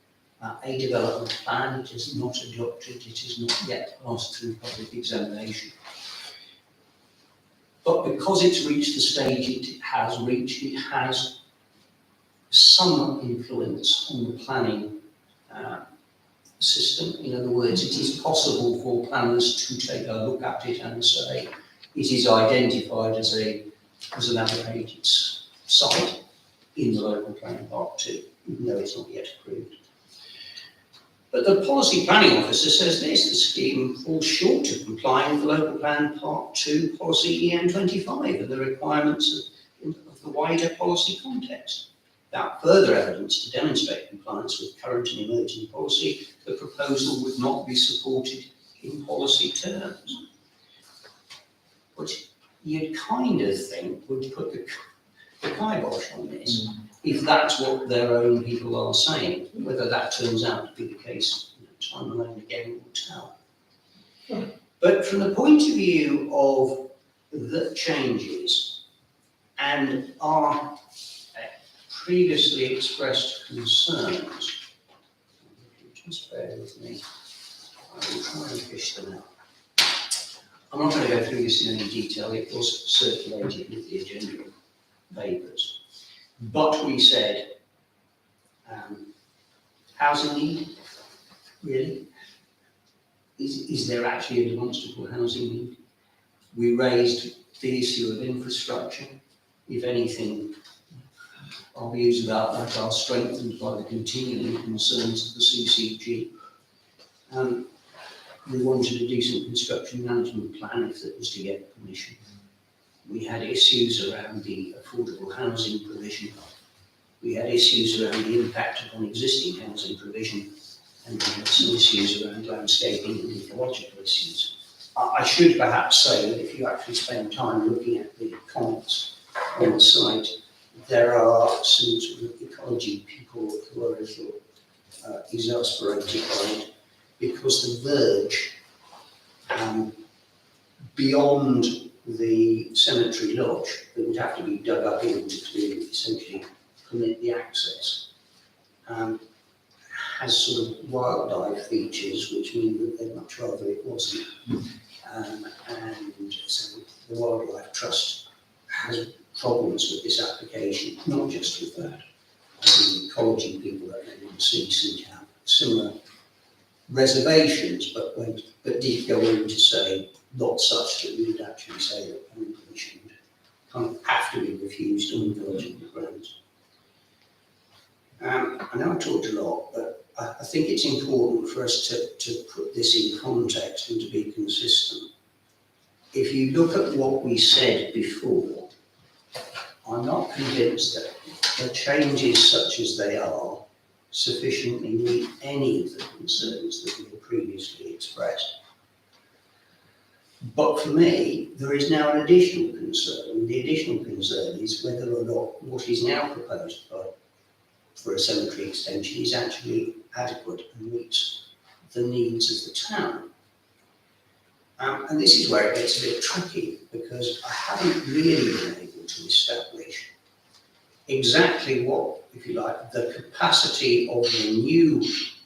a development plan, it is not adopted, it is not yet passed through public examination. But because it's reached the stage it has reached, it has some influence on the planning system. In other words, it is possible for planners to take a look at it and say it is identified as an allocated site in the local planning part 2, even though it's not yet approved. But the policy planning officer says this: the scheme falls short of complying with the local plan part 2 policy EN25 and the requirements of the wider policy context. Without further evidence to demonstrate compliance with current and emerging policy, the proposal would not be supported in policy terms. Which you'd kind of think would put the kibosh on this, if that's what their own people are saying. Whether that turns out to be the case, time alone again will tell. But from the point of view of the changes and our previously expressed concerns, just bear with me, I will try and fish them out. I'm not going to go through this in any detail, it was circulated with the agenda papers. But we said, housing need, really? Is there actually a demonstrable housing need? We raised the issue of infrastructure. If anything, our views about that are strengthened by the continuing concerns of the CCG. We wanted a decent construction management plan if that was to get permission. We had issues around the affordable housing provision. We had issues around the impact upon existing housing provision, and we had some issues around landscaping and ecological issues. I should perhaps say that if you actually spend time looking at the comments on the site, there are some sort of ecology people who are a little exasperated by it, because the verge beyond the cemetery lodge that would have to be dug up in to essentially permit the access has sort of wildlife features which mean that they'd much rather it wasn't. And so the Wildlife Trust has problems with this application, not just with that. The ecology people that they want to see seem to have similar reservations, but did go on to say not such that we would actually say that planning permission would kind of have to be refused on ecological grounds. I know I talked a lot, but I think it's important for us to put this in context and to be consistent. If you look at what we said before, I'm not convinced that the changes such as they are sufficiently meet any of the concerns that we have previously expressed. But for me, there is now an additional concern. The additional concern is whether or not what is now proposed for a cemetery extension is actually adequate and meets the needs of the town. And this is where it gets a bit tricky, because I haven't really been able to establish exactly what, if you like, the capacity of the new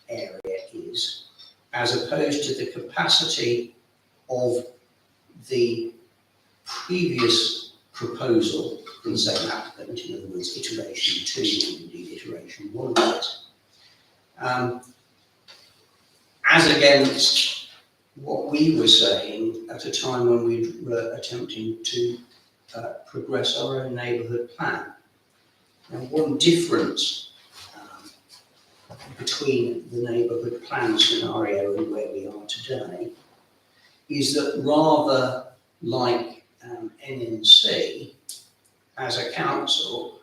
area is, as opposed to the capacity of the previous proposal from the same applicant, in other words, iteration 2 and indeed iteration 1 of it, as against what we were saying at a time when we were attempting to progress our own neighbourhood plan. Now, one difference between the neighbourhood plan scenario and where we are today is that rather like NNC, as a council,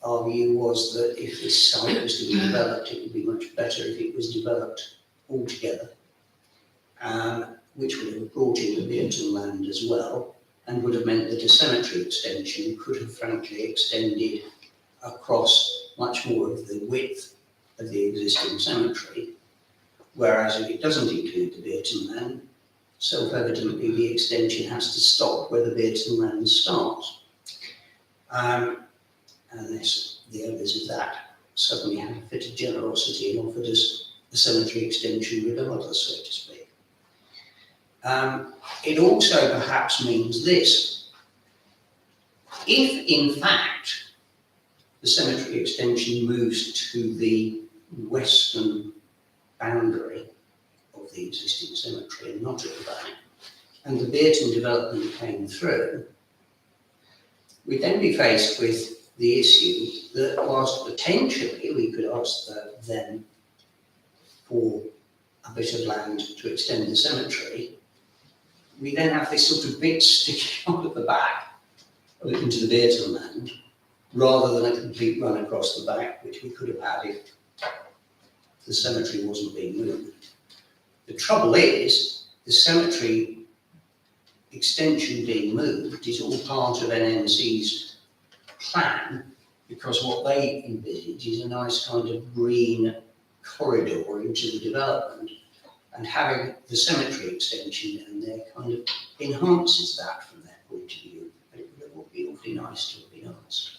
our view was that if this site was to be developed, it would be much better if it was developed altogether, which would have brought in the Bearton land as well, and would have meant that a cemetery extension could have frankly extended across much more of the width of the existing cemetery, whereas if it doesn't include the Bearton land, self-evidently the extension has to stop where the Bearton land starts. Unless the owners of that suddenly had a fit of generosity and offered us a cemetery extension regardless, so to speak. It also perhaps means this: if in fact the cemetery extension moves to the western boundary of the existing cemetery and not at the back, and the Bearton development came through, we'd then be faced with the issue that whilst potentially we could ask them for a bit of land to extend the cemetery, we then have this sort of bit sticking out at the back into the Bearton land, rather than a complete run across the back, which we could have had if the cemetery wasn't being moved. The trouble is, the cemetery extension being moved is all part of NNC's plan, because what they envisage is a nice kind of green corridor into the development, and having the cemetery extension down there kind of enhances that from their point of view. It would be awfully nice to be honest.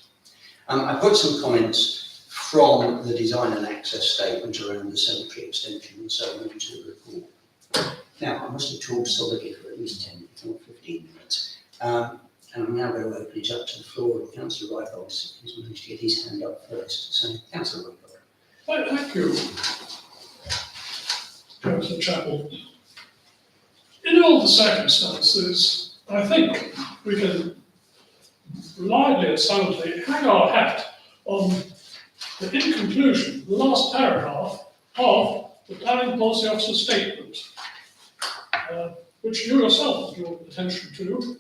I put some comments from the design and access statement around the cemetery extension and so on into the report. Now, I must have talked solidly for at least 10 or 15 minutes. And I'm now going to open it up to the floor, and Councillor Rybold has managed to get his hand up first. So, Councillor Rybold. Thank you, Councillor Chapel. In all the circumstances, I think we can reliably and soundly hang our hat on the, in conclusion, the last paragraph of the Planning Policy Officer's statement, which you yourself have drawn attention to.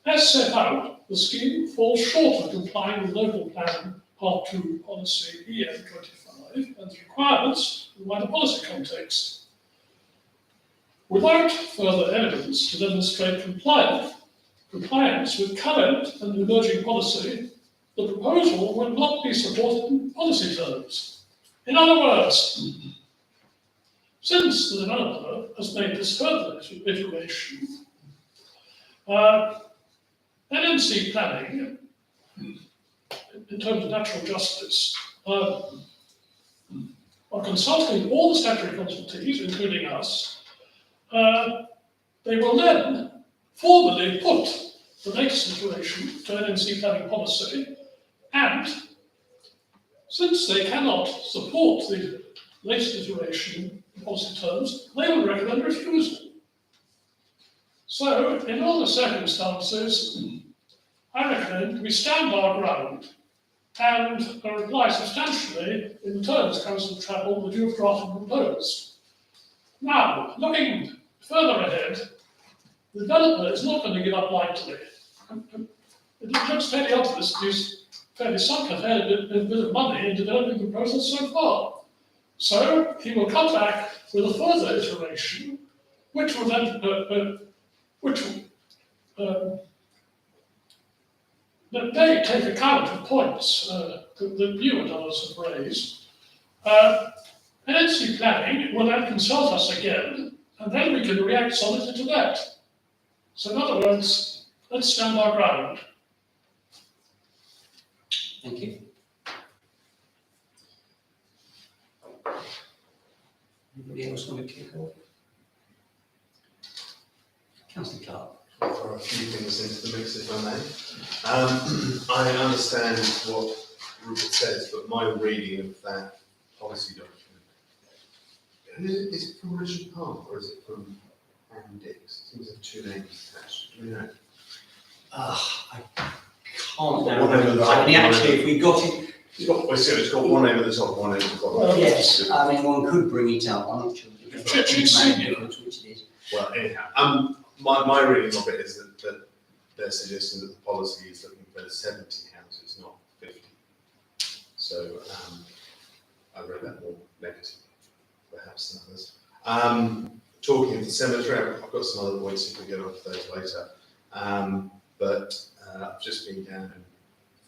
As set out, the scheme falls short of complying with Local Plan Part 2 Policy EM25 and the requirements of the wider policy context. Without further evidence to demonstrate compliance with current and emerging policy, the proposal would not be supported in policy terms. In other words, since the developer has made this further iteration, NNC planning, in terms of natural justice, are consulting all the statutory consultees, including us. They will then formally put the latest iteration to NNC planning policy, and since they cannot support the latest iteration in policy terms, they will recommend refusal. So, in all the circumstances, I recommend we stand our ground and reply substantially in the terms Councillor Travel that you have drafted and proposed. Now, looking further ahead, the developer is not going to give up lightly. It looks fairly obvious that he's fairly sunk a fair bit of money in developing the process so far. So he will come back with a further iteration, which will then, that may take account of points that you and others have raised. NNC planning will then consult us again, and then we can react solidly to that. So in other words, let's stand our ground. Thank you. Anybody else want to kick off? Councillor Clark. Throw a few things into the mix if I may. I understand what Rupert says, but my reading of that policy document, is it from Richard Park or is it from Anne Dix? It seems to have two names attached. Do you know? I can't now Whatever remember. the I mean, top actually, one if we got it, It's got one name at the top, one name at the bottom. yes, I mean, one could bring it up. I'm not sure. Which it is. Well, anyhow, my reading of it is that they're suggesting that the policy is looking for 70 houses, not 50. So I read that more negatively, perhaps than others. Talking of the cemetery, I've got some other points if we get onto those later. But I've just been down and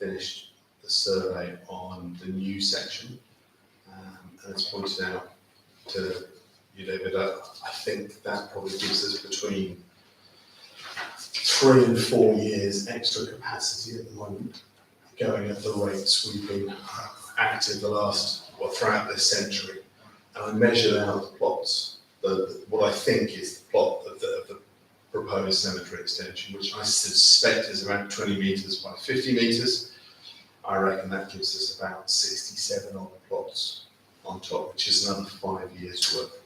finished the survey on the new section, and it's pointed out to you, David, I think that probably gives us between 3 and 4 years extra capacity at the moment, going at the rates we've been active throughout this century. And I measured out the plots, what I think is the plot of the proposed cemetery extension, which I suspect is around 20 metres by 50 metres. I reckon that gives us about 67 odd plots on top, which is another 5 years' worth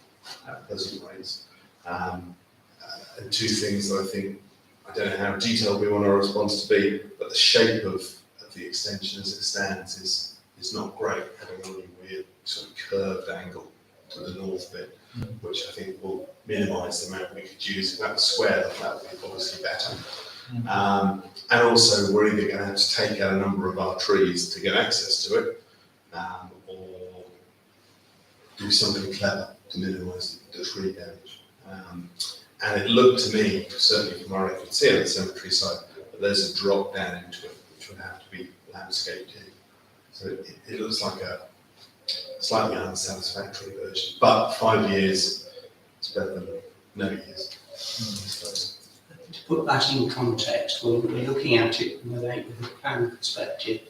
at present rates. And two things that I think, I don't know how detailed we want our response to be, but the shape of the extension as it stands is not great, having a really weird sort of curved angle to the north bit, which I think will minimise the amount we could use. If that was square, that would be obviously better. And also, we're either going to have to take out a number of our trees to get access to it, or do something clever to minimise the tree damage. And it looked to me, certainly from where I could see on the cemetery side, that there's a drop down into it, which would have to be landscaped in. So it looks like a slightly unsatisfactory version, but 5 years is better than no years. To put that in context, when we're looking at it from a neighbourhood plan perspective,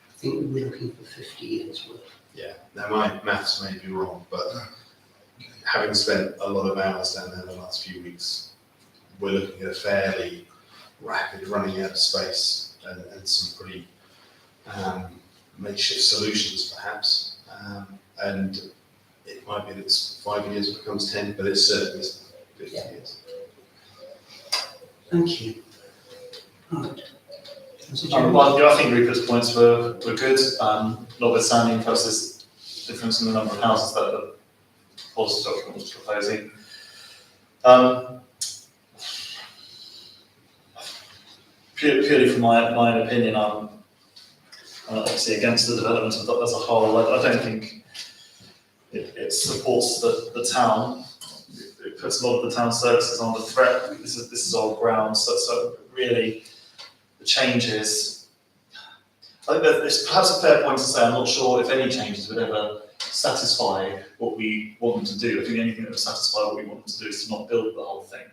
I think we were looking for 50 years worth. Yeah, now my maths may be wrong, but having spent a lot of hours down there the last few weeks, we're looking at a fairly rapid running out of space and some pretty makeshift solutions perhaps. And it might be that it's 5 years becomes 10, but it certainly isn't 50 years. Thank you. Right. Well, I think Rupert's points were good, notwithstanding perhaps this difference in the number of houses that the policy document was proposing. Purely from my own opinion, I'm obviously against the development of that as a whole. I don't think it supports the town. It puts a lot of the town services under threat. This is old ground, so really the changes. I think that it's perhaps a fair point to say I'm not sure if any changes would ever satisfy what we want them to do. I think the only thing that would satisfy what we want them to do is to not build the whole thing.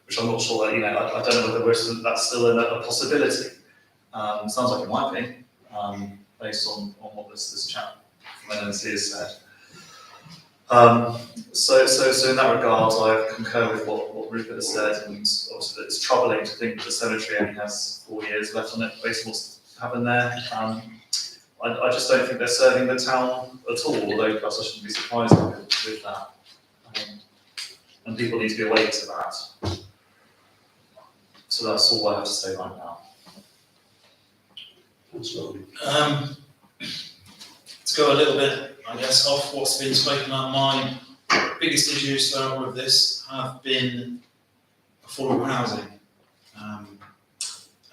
Which I'm not sure that, I don't know whether that's still a possibility. Sounds like it might be, based on what this chap from NNC has said. So in that regard, I concur with what Rupert has said, and obviously it's troubling to think that the cemetery only has 4 years left on it based on what's happened there. I just don't think they're serving the town at all, although perhaps I shouldn't be surprised with that. And people need to be awake to that. So that's all I have to say right now. Councillor. To go a little bit, I guess, off what's been spoken about, my biggest issues for all of this have been affordable housing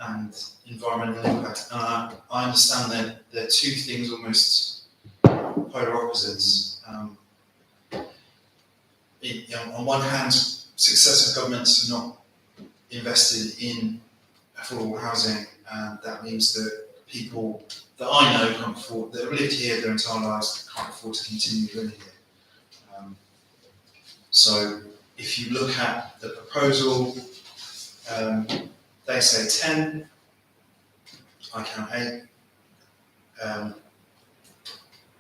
and environmental impact. I understand that they're two things almost polar opposites. On one hand, successive governments have not invested in affordable housing, and that means that people that I know can't afford, that have lived here their entire lives, can't afford to continue living here. So if you look at the proposal, they say 10, I count 8,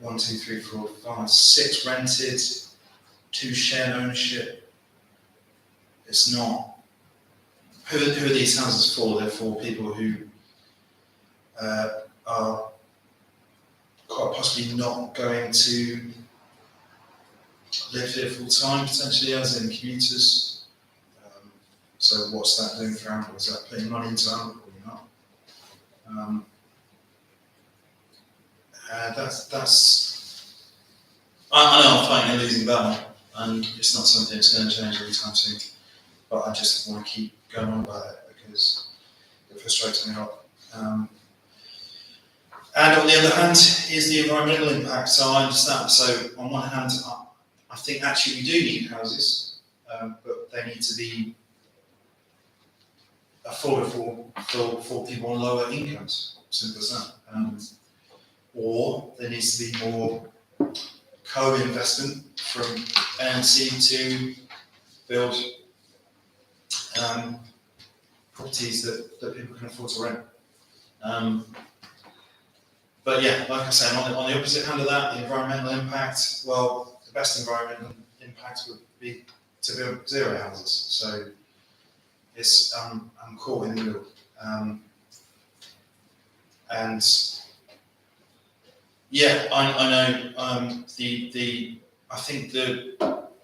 1, 2, 3, 4, 5, 6 rented, 2 shared ownership. It's not, who are these houses for? They're for people who are quite possibly not going to live here full time, potentially, as in commuters. So what's that doing for Amble? Is that putting money into Amble or not? I know I'm fighting a losing battle, and it's not something that's going to change anytime soon. But I just want to keep going on about it because it frustrates me a lot. And on the other hand is the environmental impact. So I understand. So on one hand, I think actually we do need houses, but they need to be affordable for people on lower incomes. Simple as that. Or there needs to be more co-investment from NNC to build properties that people can afford to rent. But yeah, like I say, on the opposite hand of that, the environmental impact, well, the best environmental impact would be to build 0 houses. So it's, I'm caught in the middle. And yeah, I know, I think the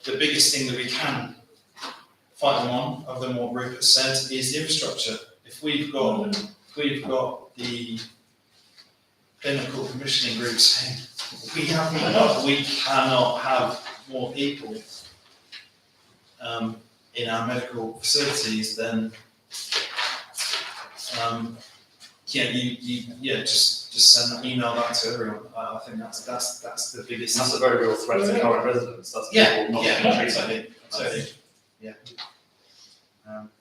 biggest thing that we can fight them on, other than what Rupert said, is the infrastructure. If we've got the clinical commissioning group saying we cannot have more people in our medical facilities, then just send an email back to everyone. I think that's the biggest. That's a very real threat to current residents. That's people not being treated. Totally. Yeah.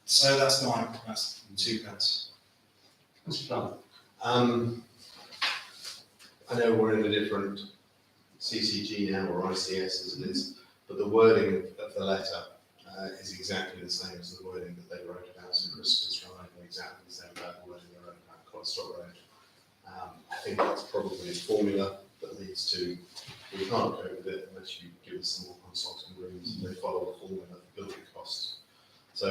So that's 2 pence. Councillor. I know we're in a different CCG now, or ICS as it is, but the wording of the letter is exactly the same as the wording that they wrote about St Christopher's Drive, and exactly the same about the wording they wrote about Colestock Road. I think that's probably a formula that leads to, we can't go with it unless you give us some more consulting rooms, and they follow a formula for building costs. So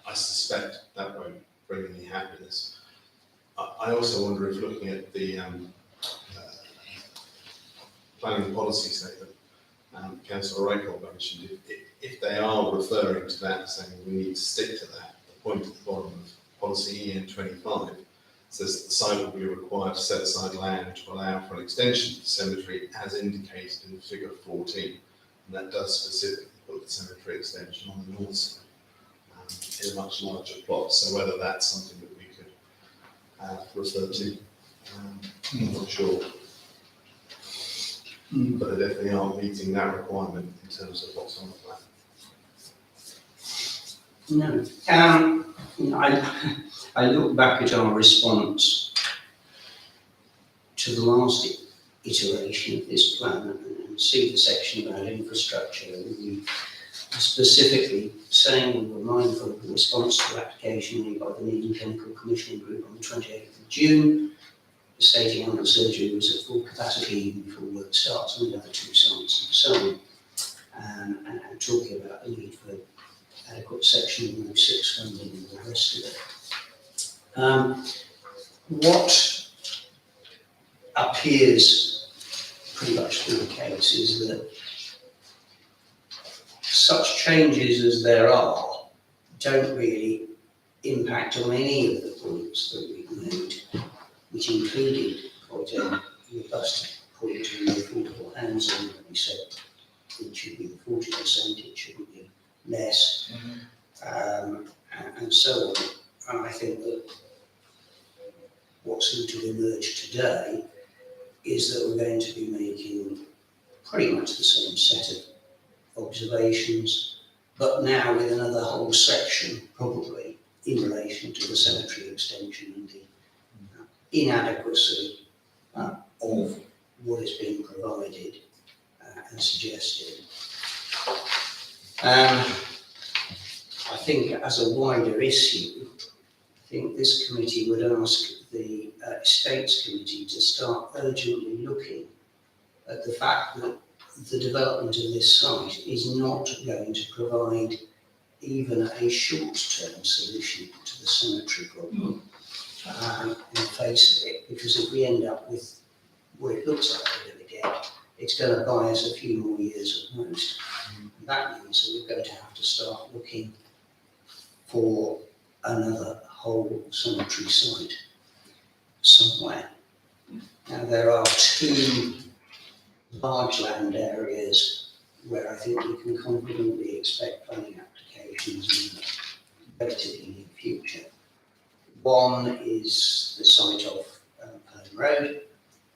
I suspect that won't bring any happiness. I also wonder if looking at the planning and policy statement, Councillor Raycroft mentioned, if they are referring to that, saying we need to stick to that, the point at the bottom of policy EN 25 says that the site will be required to set aside land to allow for an extension of the cemetery as indicated in figure 14, and that does specifically put the cemetery extension on the north side in a much larger plot. So whether that's something that we could refer to, I'm not sure. But they definitely aren't meeting that requirement in terms of what's on the plan. No. I look back at our response to the last iteration of this plan and see the section about infrastructure. We specifically saying we were mindful of the response to the application made by the Leading Chemical Commissioning Group on the 28th of June, stating animal surgery was at full capacity even before work starts on the other two sites and so on. And talking about the need for adequate Section 106 funding and the rest of it. What appears pretty much to be the case is that such changes as there are don't really impact on any of the points that we've made, which included quite a robust point on the affordable housing that we said it should be 40%, it shouldn't be less, and so on. And I think that what seemed to emerge today is that we're going to be making pretty much the same set of observations, but now with another whole section, probably, in relation to the cemetery extension and the inadequacy of what is being provided and suggested. I think as a wider issue, I think this committee would ask the Estates Committee to start urgently looking at the fact that the development of this site is not going to provide even a short-term solution to the cemetery problem in the face of it, because if we end up with what it looks like we're going to get, it's going to buy us a few more years at most. And that means that we're going to have to start looking for another whole cemetery site somewhere. Now, there are two large land areas where I think we can confidently expect planning applications in the relatively near future. One is the site of Herne Road,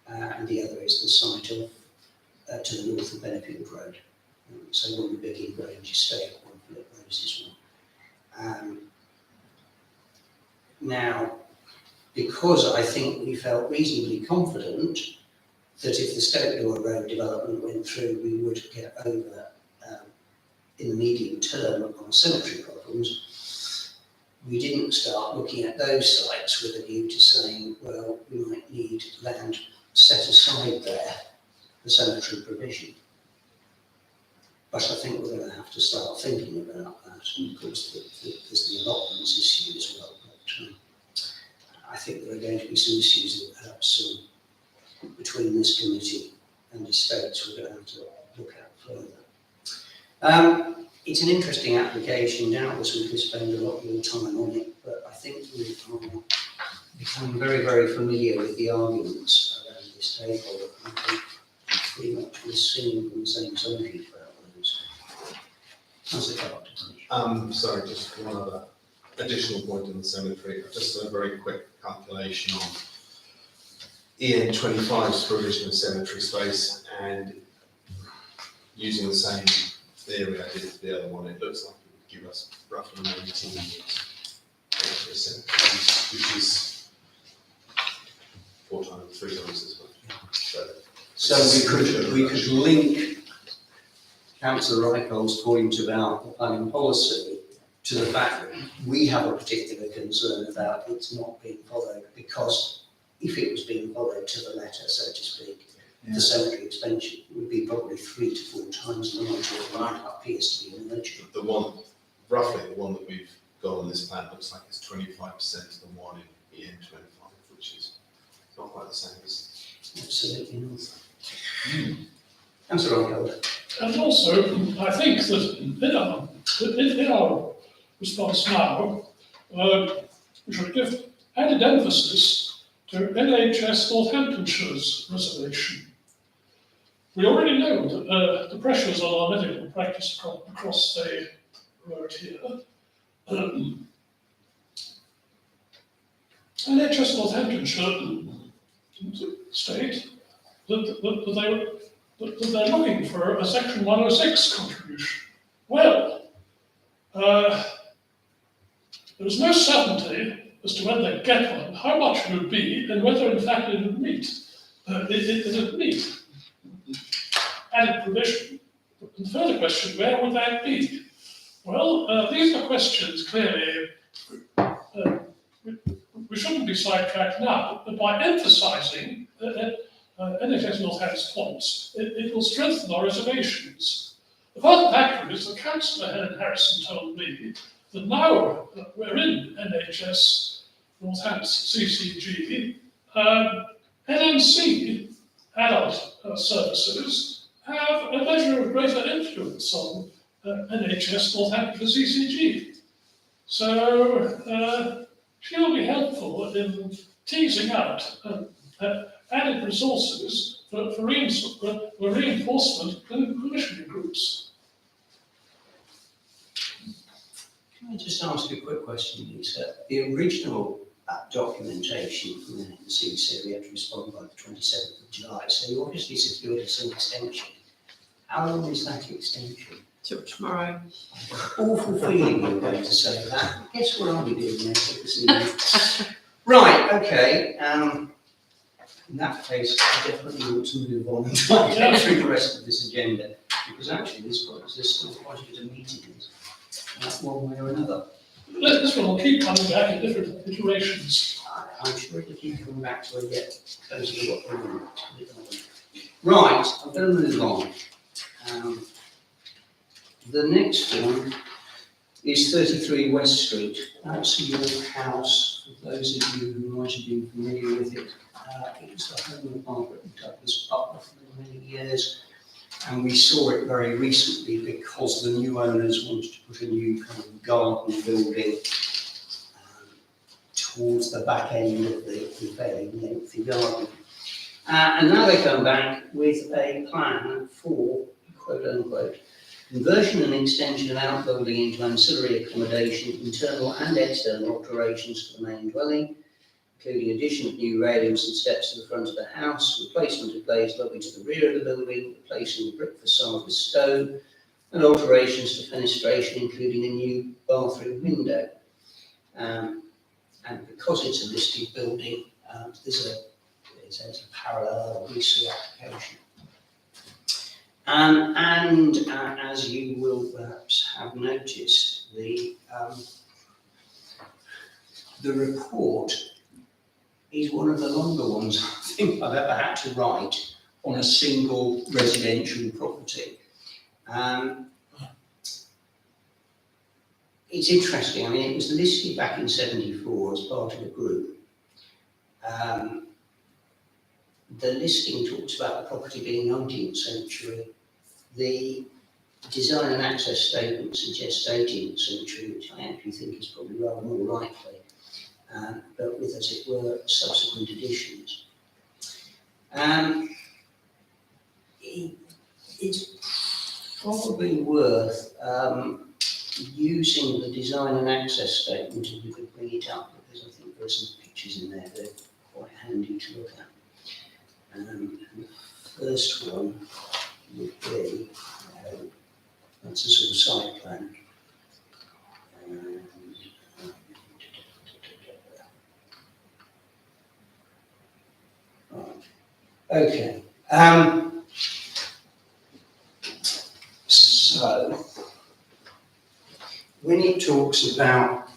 and the other is the site of to the north of Benfield Road. So one big in Grange Estate, one Philip Rose's one. Now, because I think we felt reasonably confident that if the Stoke Door Road development went through, we would get over in the medium term on cemetery problems, we didn't start looking at those sites with a view to saying, well, we might need land set aside there for cemetery provision. But I think we're going to have to start thinking about that. And of course, there's the allotments issue as well. But I think there are going to be some issues that perhaps between this committee and the Estates we're going to have to look at further. It's an interesting application. Doubtless we could spend a lot more time on it, but I think we've become very, very familiar with the arguments around this table. I think pretty much we're singing from the same song sheet about those. How's it got? Sorry, just one other additional point on the cemetery. Just a very quick calculation on EN25's provision of cemetery space, and using the same theory I did for the other one, it looks like it would give us roughly 19 years for a cemetery, which is 3 times as much. So we could link Councillor Reichold's point about the planning policy to the fact that we have a particular concern about it's not being followed, because if it was being followed to the letter, so to speak, the cemetery expansion would be probably 3 to 4 times larger than what appears to be emerging. The one, roughly the one that we've got on this plan looks like it's 25% of the one in EN25, which is not quite the same as. Absolutely not. Councillor Reichold. And also, I think that in our response now, we should give added emphasis to NHS Northamptonshire's reservation. We already know that the pressures on our medical practice across the road here. NHS Northamptonshire state that they're looking for a Section 106 contribution. Well, there is no certainty as to when they get one, how much it would be, and whether in fact it would meet it would need added provision. And the further question, where would that be? Well, these are questions clearly, we shouldn't be sidetracked now, but by emphasising NHS Northampton's points, it will strengthen our reservations. The further factor is that Councillor Helen Harrison told me that now we're in NHS Northampton CCG, NMC, adult services, have a measure of greater influence on NHS Northampton CCG. So she'll be helpful in teasing out added resources for reinforcement of clinician groups. Can I just ask a quick question, Lisa? The original documentation from the NMC said we had to respond by the 27th of July, so you obviously secured us an extension. How long is that extension? Till tomorrow. Awful feeling you were going to say that. Guess what I'll be doing next this evening? Right, okay. In that case, I definitely want to move on and try and get through the rest of this agenda, because actually there's still quite a bit of meetings, one way or another. This one will keep coming back in different iterations. I'm sure it'll keep coming back to it yet. Closer to what we want. Right, I'm going to move on. The next one is 33 West Street. That's your house. For those of you who might have been familiar with it, it was the home of Margaret and Douglas Butler for many years. And we saw it very recently because the new owners wanted to put a new kind of garden building towards the back end of the fairly lengthy garden. And now they come back with a plan for, quote unquote, conversion and extension of outbuilding into ancillary accommodation, internal and external alterations to the main dwelling, including addition of new railings and steps to the front of the house, replacement of glazed lobby to the rear of the building, replacing the brick facade with stone, and alterations to fenestration, including a new bathroom window. And because it's a listed building, it says a parallel lease application. And as you will perhaps have noticed, the report is one of the longer ones I think I've ever had to write on a single residential property. It's interesting. I mean, it was listed back in '74 as part of a group. The listing talks about the property being 19th century. The design and access statement suggests 18th century, which I actually think is probably rather more likely, but with, as it were, subsequent additions. It's probably worth using the design and access statement if we could bring it up, because I think there's some pictures in there that are quite handy to look at. And the first one would be, that's a sort of site plan. Right. Okay. So, when it talks about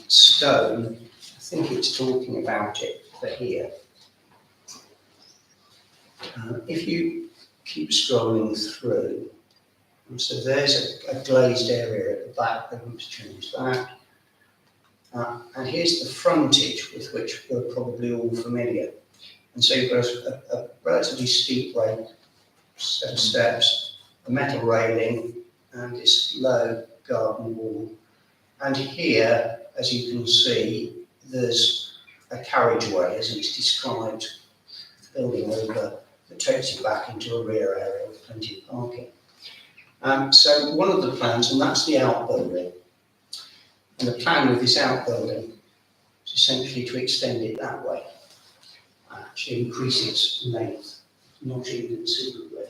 stone, I think it's talking about it for here. If you keep scrolling through, and so there's a glazed area at the back, I'm going to change that. And here's the frontage with which we're probably all familiar. And so you've got a relatively steep set of steps, a metal railing, and this low garden wall. And here, as you can see, there's a carriageway, as it's described, building over, that takes you back into a rear area with plenty of parking. So one of the plans, and that's the outbuilding, and the plan with this outbuilding is essentially to extend it that way, actually increase its length, not inconsiderably.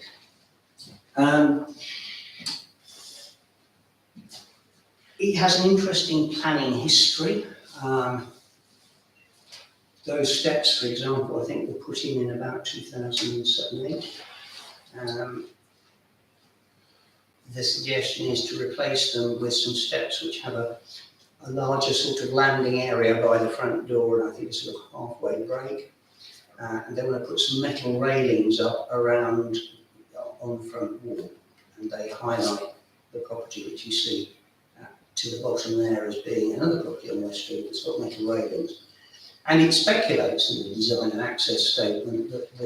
It has an interesting planning history. those steps, for example, I think were put in about 2007-8. The suggestion is to replace them with some steps which have a larger sort of landing area by the front door, and I think a sort of halfway break. And they want to put some metal railings up around on the front wall, and they highlight the property which you see to the bottom there as being another property on West Street that's got metal railings. And it speculates in the design and access statement that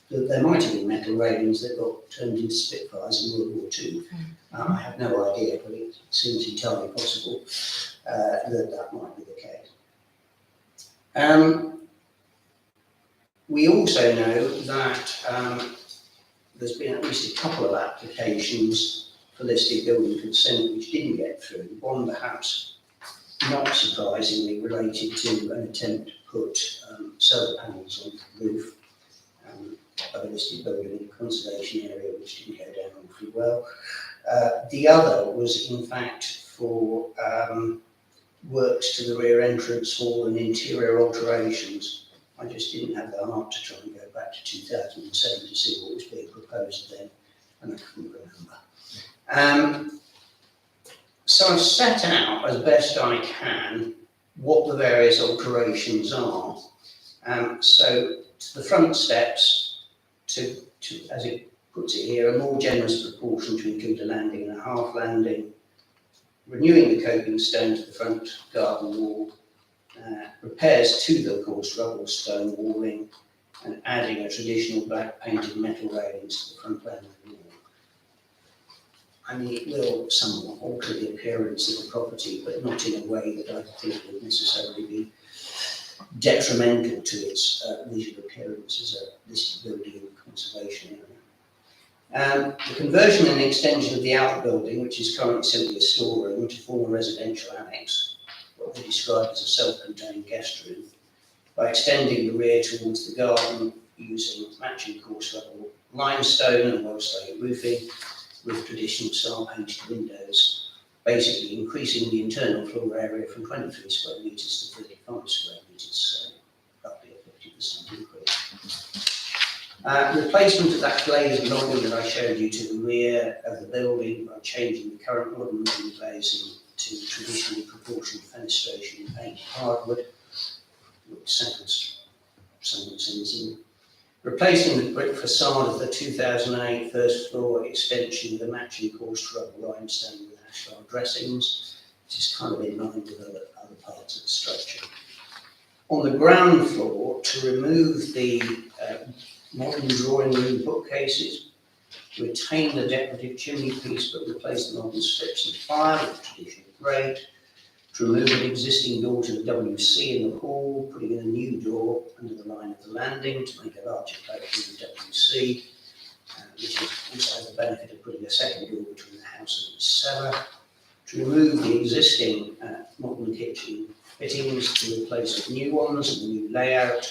there might have been metal railings that got turned into Spitfires in World War II. I have no idea, but it seems entirely possible that might be the case. We also know that there's been at least a couple of applications for listed building consent which didn't get through. One perhaps not surprisingly related to an attempt to put solar panels on the roof of a listed building in a conservation area, which didn't go down awfully well. The other was in fact for works to the rear entrance hall and interior alterations. I just didn't have the heart to try and go back to 2007 to see what was being proposed then, and I couldn't remember. So I've set out as best I can what the various alterations are. So to the front steps, to as it puts it here, a more generous proportion to include a landing and a half landing, renewing the coping stone to the front garden wall, repairs to the coarse rubble stone walling, and adding a traditional black painted metal railings to the front landing wall. I mean, it will somewhat alter the appearance of the property, but not in a way that I think would necessarily be detrimental to its visual appearance as a listed building in the conservation area. The conversion and extension of the outbuilding, which is currently simply a storeroom, to form a residential annex, what they describe as a self-contained guest room, by extending the rear towards the garden using matching coarse level limestone and well slate roofing with traditional style painted windows, basically increasing the internal floor area from 23 square metres to 35 square metres, so roughly a 50% increase. Replacement of that glazed logging that I showed you to the rear of the building by changing the current modern wooden glazing to traditionally proportioned fenestration and painted hardwood, which sounds somewhat sensible. Replacing the brick facade of the 2008 first floor extension with a matching coarse rubble limestone with ashlar dressings, which is kind of in line with other parts of the structure. On the ground floor, to remove the modern drawing room bookcases, retain the decorative chimney piece but replace the modern strips and fire with traditional grate, to remove an existing door to the WC in the hall, putting in a new door under the line of the landing to make a larger plate in the WC, which also has the benefit of putting a second door between the house and the cellar, to remove the existing modern kitchen fittings to replace with new ones and a new layout,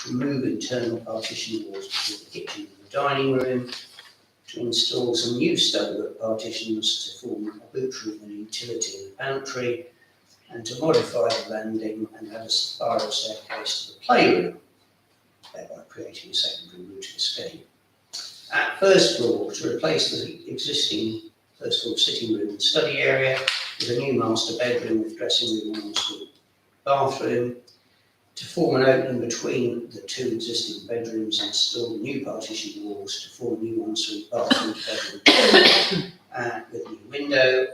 to remove internal partition walls between the kitchen and the dining room, to install some new studded partitions to form a boot room and utility in the pantry, and to modify the landing and add a spiral staircase to the playroom, thereby creating a secondary route of escape. At first floor, to replace the existing first floor sitting room and study area with a new master bedroom with dressing room and ensuite bathroom, to form an opening between the two existing bedrooms and install new partition walls to form a new ensuite bathroom to bedroom with a new window,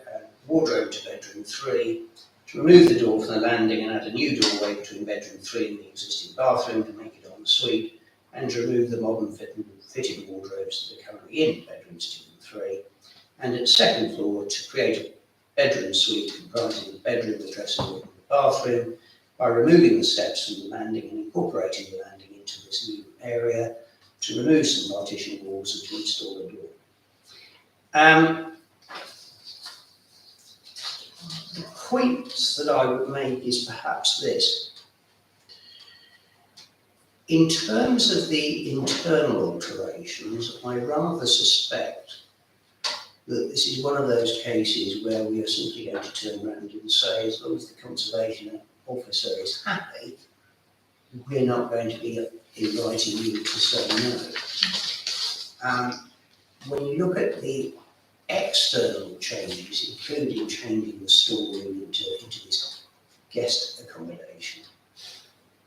wardrobe to bedroom 3, to remove the door from the landing and add a new doorway between bedroom 3 and the existing bathroom to make it en suite, and to remove the modern fitted wardrobes that are currently in bedrooms 2 and 3, and at second floor to create a bedroom suite comprising the bedroom, the dressing room and the bathroom by removing the steps from the landing and incorporating the landing into this new area, to remove some partition walls and to install a door. The points that I would make is perhaps this. In terms of the internal alterations, I rather suspect that this is one of those cases where we are simply going to turn around and say, as long as the conservation officer is happy, we're not going to be inviting you to say no. When you look at the external changes, including changing the storeroom into this guest accommodation,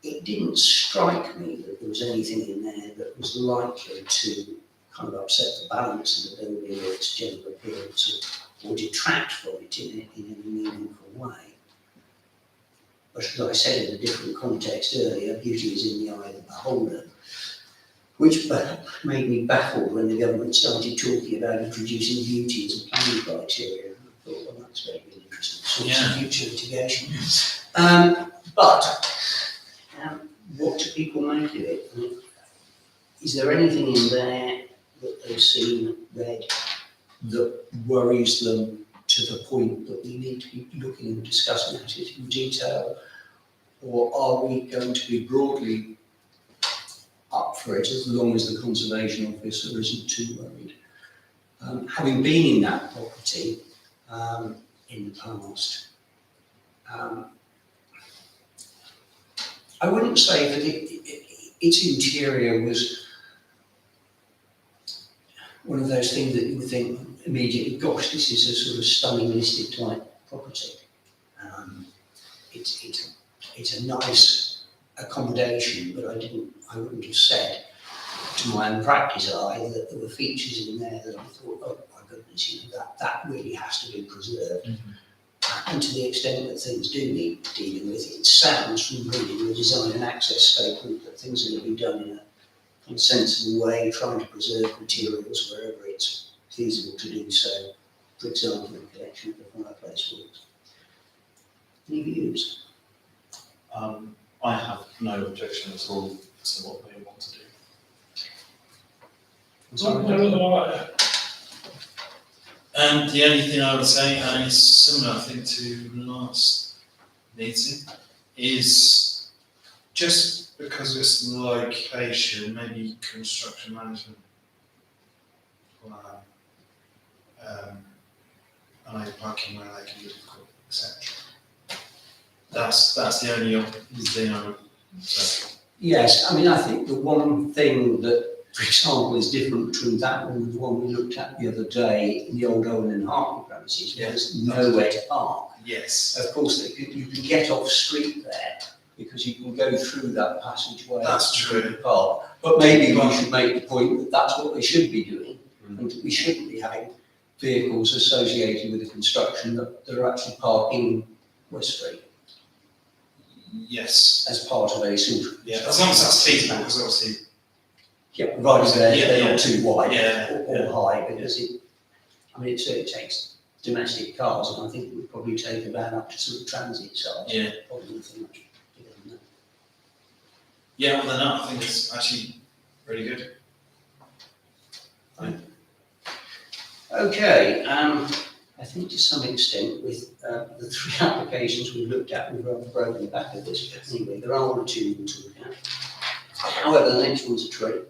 it didn't strike me that there was anything in there that was likely to kind of upset the balance of the building or its general appearance or detract from it in any meaningful way. But as I said in a different context earlier, beauty is in the eye of the beholder, which made me baffled when the government started talking about introducing beauty as a planning criteria. I thought, well, that's very interesting source of future litigation. But what do people make of it? Is there anything in there that they've seen, read, that worries them to the point that we need to be looking and discussing it in detail? Or are we going to be broadly up for it as long as the conservation officer isn't too worried? Having been in that property in the past, I wouldn't say that its interior was one of those things that you would think immediately, gosh, this is a sort of stunning listed type property. It's a nice accommodation, but I wouldn't have said to my unpractised eye that there were features in there that I thought, oh my goodness, that really has to be preserved. And to the extent that things do need dealing with, it sounds from reading the design and access statement that things are going to be done in a sensible way, trying to preserve materials wherever it's feasible to do so. For example, the collection of the fireplace works. Any views? I have no objection at all to what they want to do. Neither do I. The only thing I would say, and it's similar, I think, to last meeting, is just because it's the location, maybe construction management plan, I know parking where they can be difficult, etc. That's the only thing I would say. Yes, I mean, I think the one thing that, for example, is different between that one and the one we looked at the other day in the old Owen and Hartley premises, there's nowhere to park. Yes. Of course, you can get off street there because you can go through that passageway. That's true. Park. But maybe we should make the point that that's what they should be doing, and that we shouldn't be having vehicles associated with the construction that are actually parking West Street Yes. as part of a central. Yeah, as long as that's feasible, because obviously. Yeah, provided they're not too wide Yeah, or high, because it certainly takes domestic cars, and I think it would probably take about up to sort of transit size. Yeah. Probably nothing much bigger than that. Yeah, other than that, I think it's actually really good. Okay, I think to some extent with the three applications we've looked at, we've rather broken the back of this, but anyway, there are one or two more to look at. However, the next one's a tree.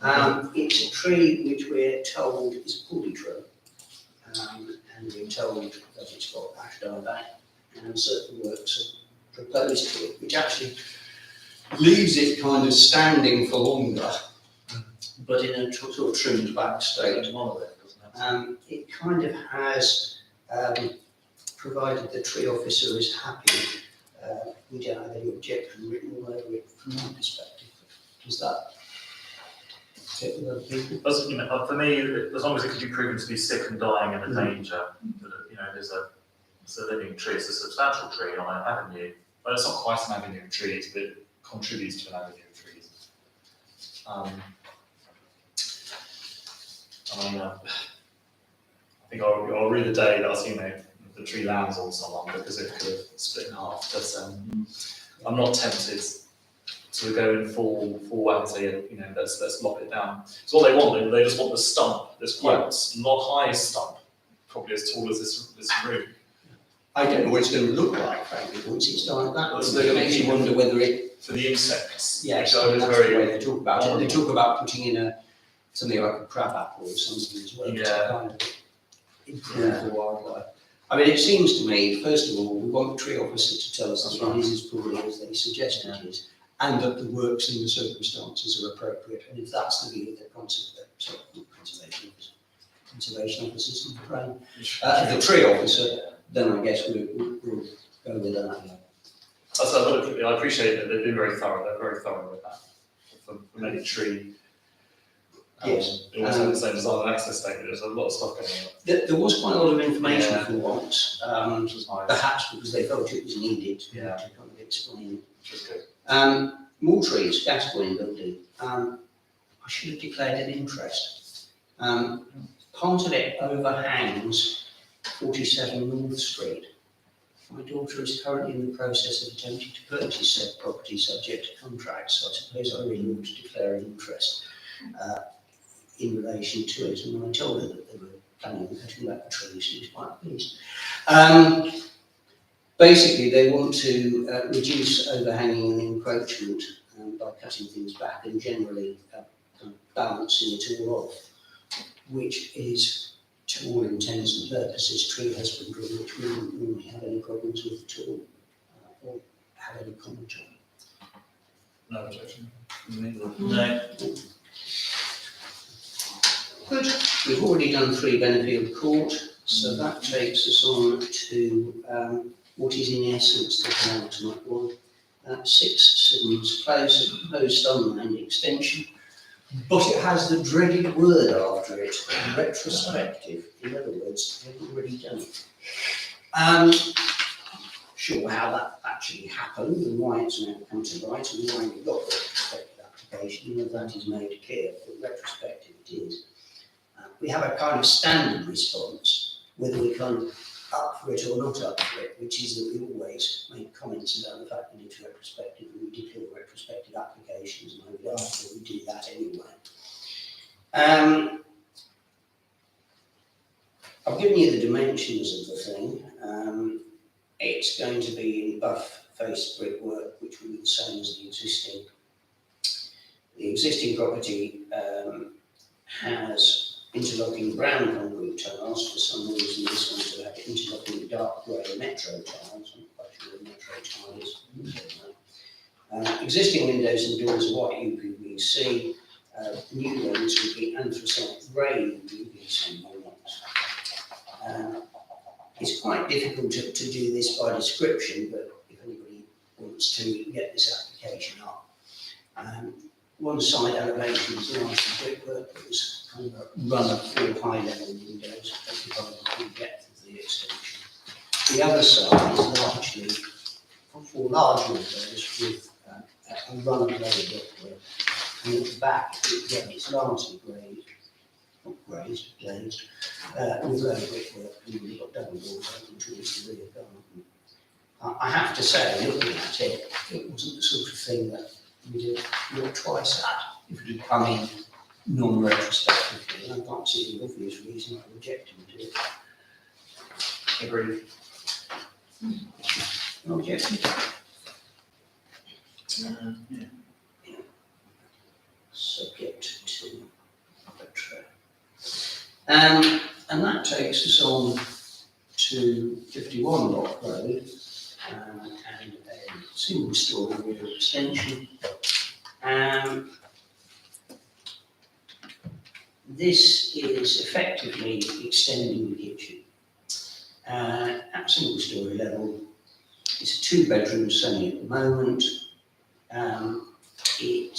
It's a tree which we're told is poorly true, and we're told that it's got ash dieback, and certain works are proposed to it, which actually leaves it kind of standing for longer, but in a sort of trimmed back state. It kind of has, provided the tree officer is happy, we don't have any objection written all over it from my perspective. Does that fit with other people? For me, as long as it can be proven to be sick and dying and a danger, that it's a living tree, it's a substantial tree on an avenue. But it's not quite an avenue of trees, but it contributes to an avenue of trees. I think I'll read the day that the tree lands on someone because it could have split in half. But I'm not tempted to go in full and say, let's lop it down. So what they want, they just want the stump, this quite not high stump, probably as tall as this room. I don't know what it's going to look like, frankly, once it's done that. Well, It makes you wonder whether it. For the insects. Yes, which I was that's the way very. they talk about it. They talk about putting in something like a crab apple or something as well to Yeah. kind of improve the wildlife. I mean, it seems to me, first of all, we want the tree officer to tell us that it is as poorly as they suggest it is, and that the works in the circumstances are appropriate. And if that's the view that conservation officers, the tree officer, then I guess we'll go with that. I appreciate that they've been very thorough, they're very thorough with that. For many tree. Yes. It always had the same design and access statement, there's a lot of stuff going on, There was quite a lot of information Yeah. for once, which was nice, perhaps because they felt it was needed to Yeah. kind of explain it. which was good. More trees, Gascoigne building. I should have declared an interest. Part of it overhangs 47 North Street. My daughter is currently in the process of attempting to purchase said property subject to contract, so I suppose I really ought to declare an interest in relation to it. And when I told her that they were planning on cutting back the trees, she was quite pleased. Basically, they want to reduce overhanging and encroachment by cutting things back and generally kind of balancing it all off, which is, to all intents and purposes, tree husbandry, which we wouldn't normally have any problems with at all, or have any comment on. No objection. No. Good. We've already done 3 Benfield Court, so that takes us on to what is in essence the penultimate one. 6 Siddons Close, a proposed unmanned extension, but it has the dreaded word after it, retrospective. In other words, they've already done it. Sure how that actually happened and why it's now come to light and why we've got the retrospective application, and that is made clear, but retrospective it is. We have a kind of standard response, whether we come up for it or not up for it, which is that we always make comments about the fact that it's retrospective and we deplore retrospective applications, and I would argue that we do that anyway. I've given you the dimensions of the thing. It's going to be in buff-faced brickwork, which will be the same as the existing. The existing property has interlocking brown concrete tiles. For some reason, this one's going to have interlocking dark grey metro tiles. I'm not quite sure what metro tile is. Existing windows and doors are white UPVC. New ones will be anthracite grey UPVC units. It's quite difficult to do this by description, but if anybody wants to get this application up. One side elevation is largely brickwork, but there's kind of a run of 4 high-level windows occupying the full depth of the extension. The other side is largely 4 large windows with a run of low brickwork. And at the back, again, it's largely glazed, not glazed, glazed, with low brickwork, and we've got double doors open towards the rear garden. I have to say, looking at it, it wasn't the sort of thing that we did look twice at if it had come in non-retrospectively. I can't see the obvious reason for rejecting it. Agreed. No objection. Yeah. Subject to retro. And that takes us on to 51 Lock Road and a single-storey extension. This is effectively extending the kitchen. At single-storey level, it's a 2-bedroom semi at the moment. It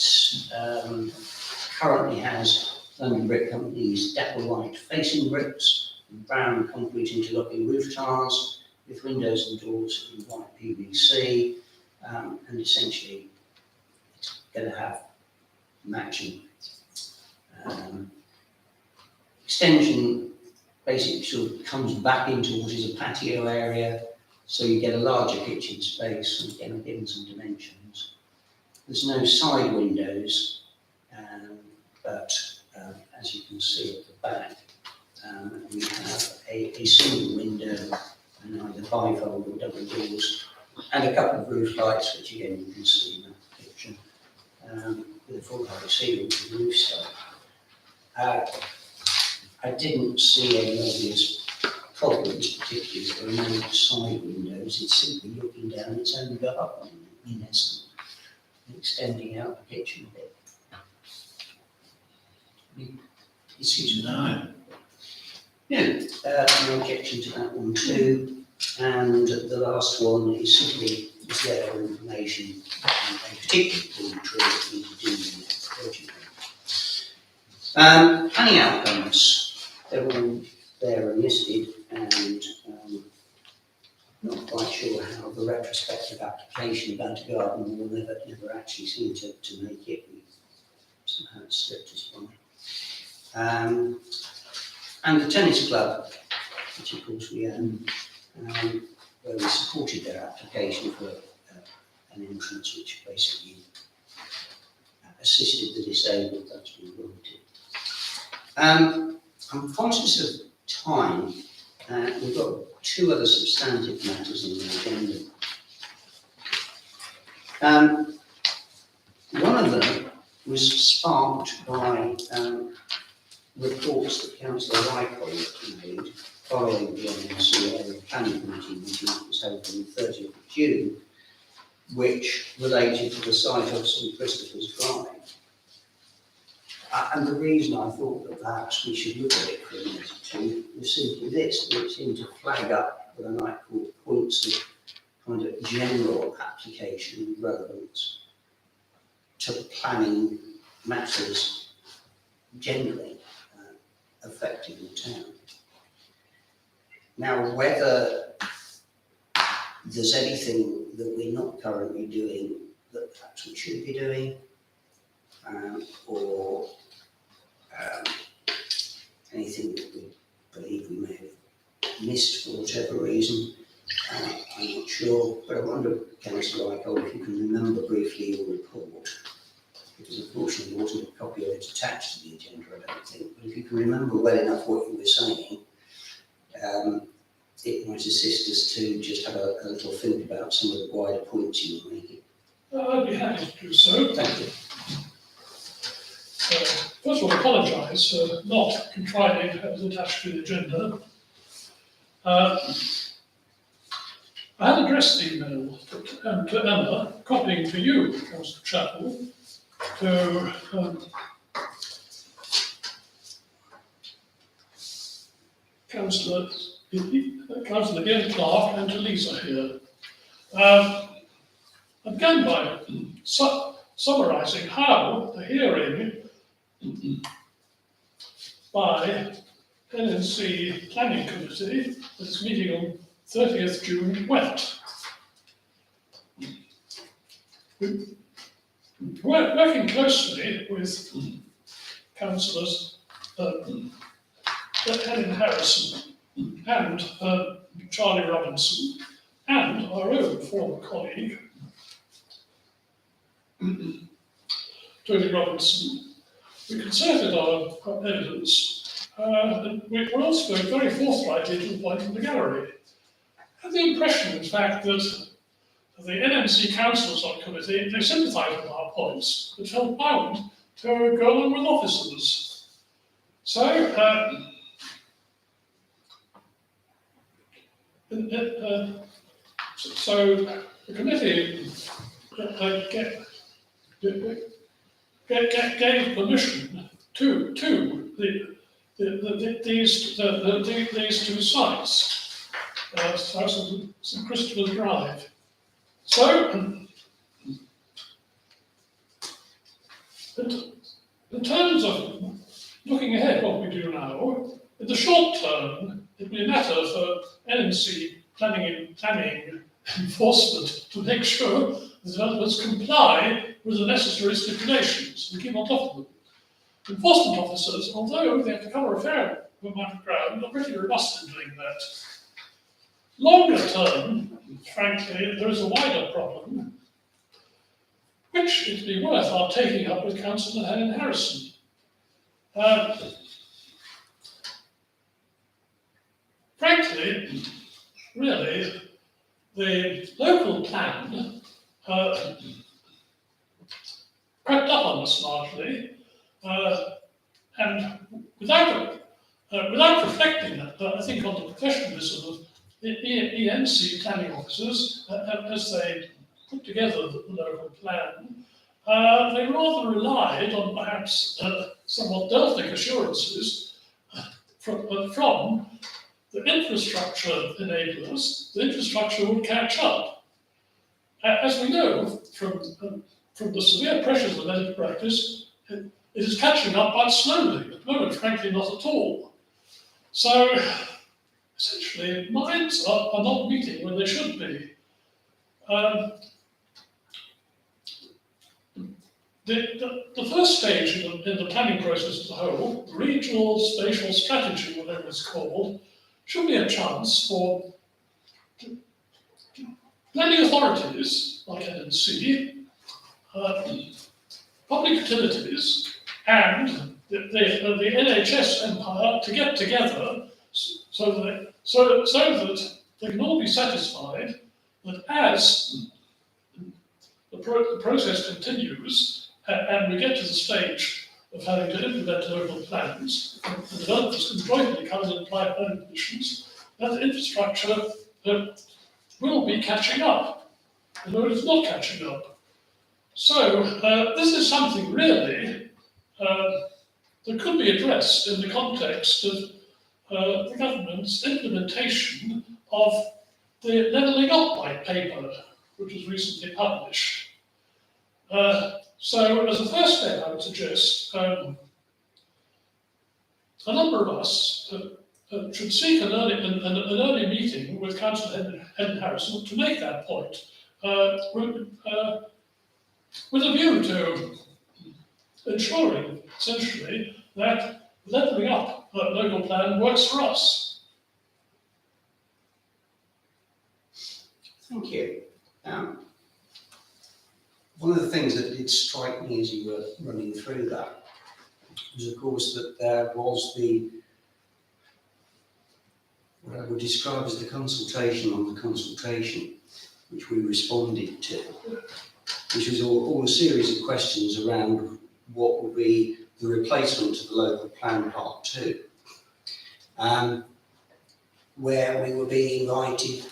currently has London Brick Company's dapple white facing bricks, and brown concrete interlocking roof tiles with windows and doors in white PVC, and essentially it's going to have matching extension. Basically sort of comes back into what is a patio area, so you get a larger kitchen space, and again, I've given some dimensions. There's no side windows, but as you can see at the back, we have a single window and either bifold or double doors, and a couple of roof lights, which again you can see in that picture, with a full height ceiling to the roof side. I didn't see any obvious problems, particularly if there are no side windows. It's simply looking down its own garden, in essence. extending out the kitchen a bit. Excuse me. No. No objection to that one too. And the last one is simply, is there for information, a particular tree in the planning outcomes, they're all there and listed, and not quite sure how the retrospective application about a garden will never actually seem to make it. We somehow it slipped us by. And the tennis club, which of course we own, where we supported their application for an entrance which basically assisted the disabled, that's been granted. I'm conscious of time. We've got two other substantive matters in the agenda. One of them was sparked by reports that Councillor Rycroft made following the NMC Area Planning Committee meeting that was held on the 30th of June, which related to the site of St Christopher's Drive. And the reason I thought that perhaps we should look at it for a minute or two was simply this: that it seemed to flag up what I might call points of kind of general application and relevance to planning matters generally affecting the town. Now, whether there's anything that we're not currently doing that perhaps we should be doing, or anything that we believe we may have missed for whatever reason, I'm not sure. But I wonder, Councillor Rycroft, if you can remember briefly your report, because unfortunately there wasn't a copy of it attached to the agenda, I don't think. But if you can remember well enough what you were saying, it might assist us to just have a little think about some of the wider points you were making. I'd be happy to do so. Thank you. First of all, I apologise for not contriving it was attached to the agenda. I had addressed the email to Emma, copying to you, Councillor Chapel, to Councillor Ian Clark and to Lisa here. I began by summarising how the hearing by NNC Planning Committee at its meeting on 30th June went. Working closely with councillors Helen Harrison and Charlie Robinson and our own former colleague Tony Robinson, we concerted our evidence, and we all spoke very forthrightly to the point in the gallery. I had the impression, in fact, that the NMC councillors on committee, they sympathised with our points, but felt bound to go along with officers. So, the committee gave permission to these two sites, St Christopher's Drive. So, in terms of looking ahead, what we do now, in the short term, it will be a matter for NMC planning enforcement to make sure the developers comply with the necessary stipulations and keep on top of them. Enforcement officers, although they have to cover a fair amount of ground, are pretty robust in doing that. Longer term, frankly, there is a wider problem, which it would be worth our taking up with Councillor Helen Harrison. Frankly, really, the local plan crept up on us largely, and without reflecting that, I think on the professionalism of the ENC planning officers, as they put together the local plan, they rather relied on perhaps somewhat Delphic assurances from the infrastructure enablers. The infrastructure would catch up. As we know from the severe pressures of medical practice, it is catching up but slowly. At the moment, frankly, not at all. So, essentially, minds are not meeting when they should be. The first stage in the planning process as a whole, the regional spatial strategy, whatever it's called, should be a chance for planning authorities like NNC, public utilities, and the NHS empire to get together so that they can all be satisfied that as the process continues and we get to the stage of having to implement local plans, the developers can jointly come and apply planning conditions, that the infrastructure will be catching up, although it's not catching up. So this is something really that could be addressed in the context of the government's implementation of the Levelling Up White Paper, which was recently published. So as a first step, I would suggest a number of us should seek an early meeting with Councillor Helen Harrison to make that point, with a view to ensuring, essentially, that levelling up local plan works for us. Thank you. One of the things that did strike me as you were running through that was, of course, that there was what I would describe as the consultation on the consultation, which we responded to, which was all a series of questions around what would be the replacement of the local plan part 2, where we were being invited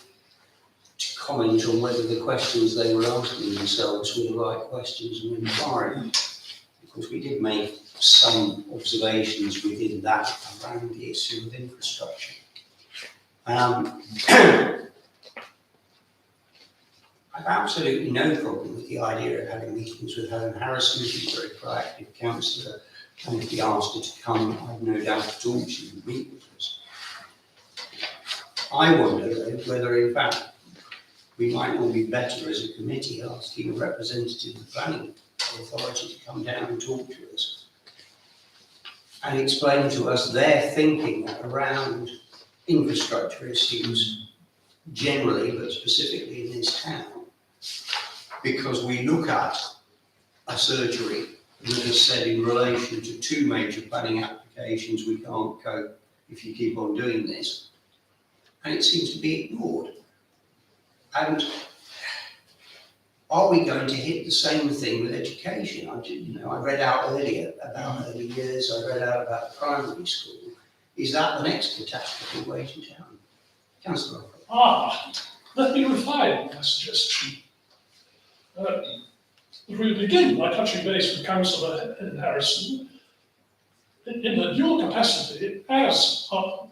to comment on whether the questions they were asking themselves were the right questions and inquiring. Of course, we did make some observations within that around the issue of infrastructure. I've absolutely no problem with the idea of having meetings with Helen Harrison. She's a very proactive councillor, and if we asked her to come, I've no doubt at all she would meet with us. I wonder, though, whether in fact we might all be better as a committee asking a representative of the planning authority to come down and talk to us and explain to us their thinking around infrastructure issues generally, but specifically in this town. Because we look at a surgery that has said in relation to 2 major planning applications, we can't cope if you keep on doing this. And it seems to be ignored. And are we going to hit the same thing with education? I read out earlier about early years, I read out about primary school. Is that the next catastrophe waiting town? Councillor. Let me refine my suggestion. If we begin by touching base with Councillor Harrison, in the dual capacity as our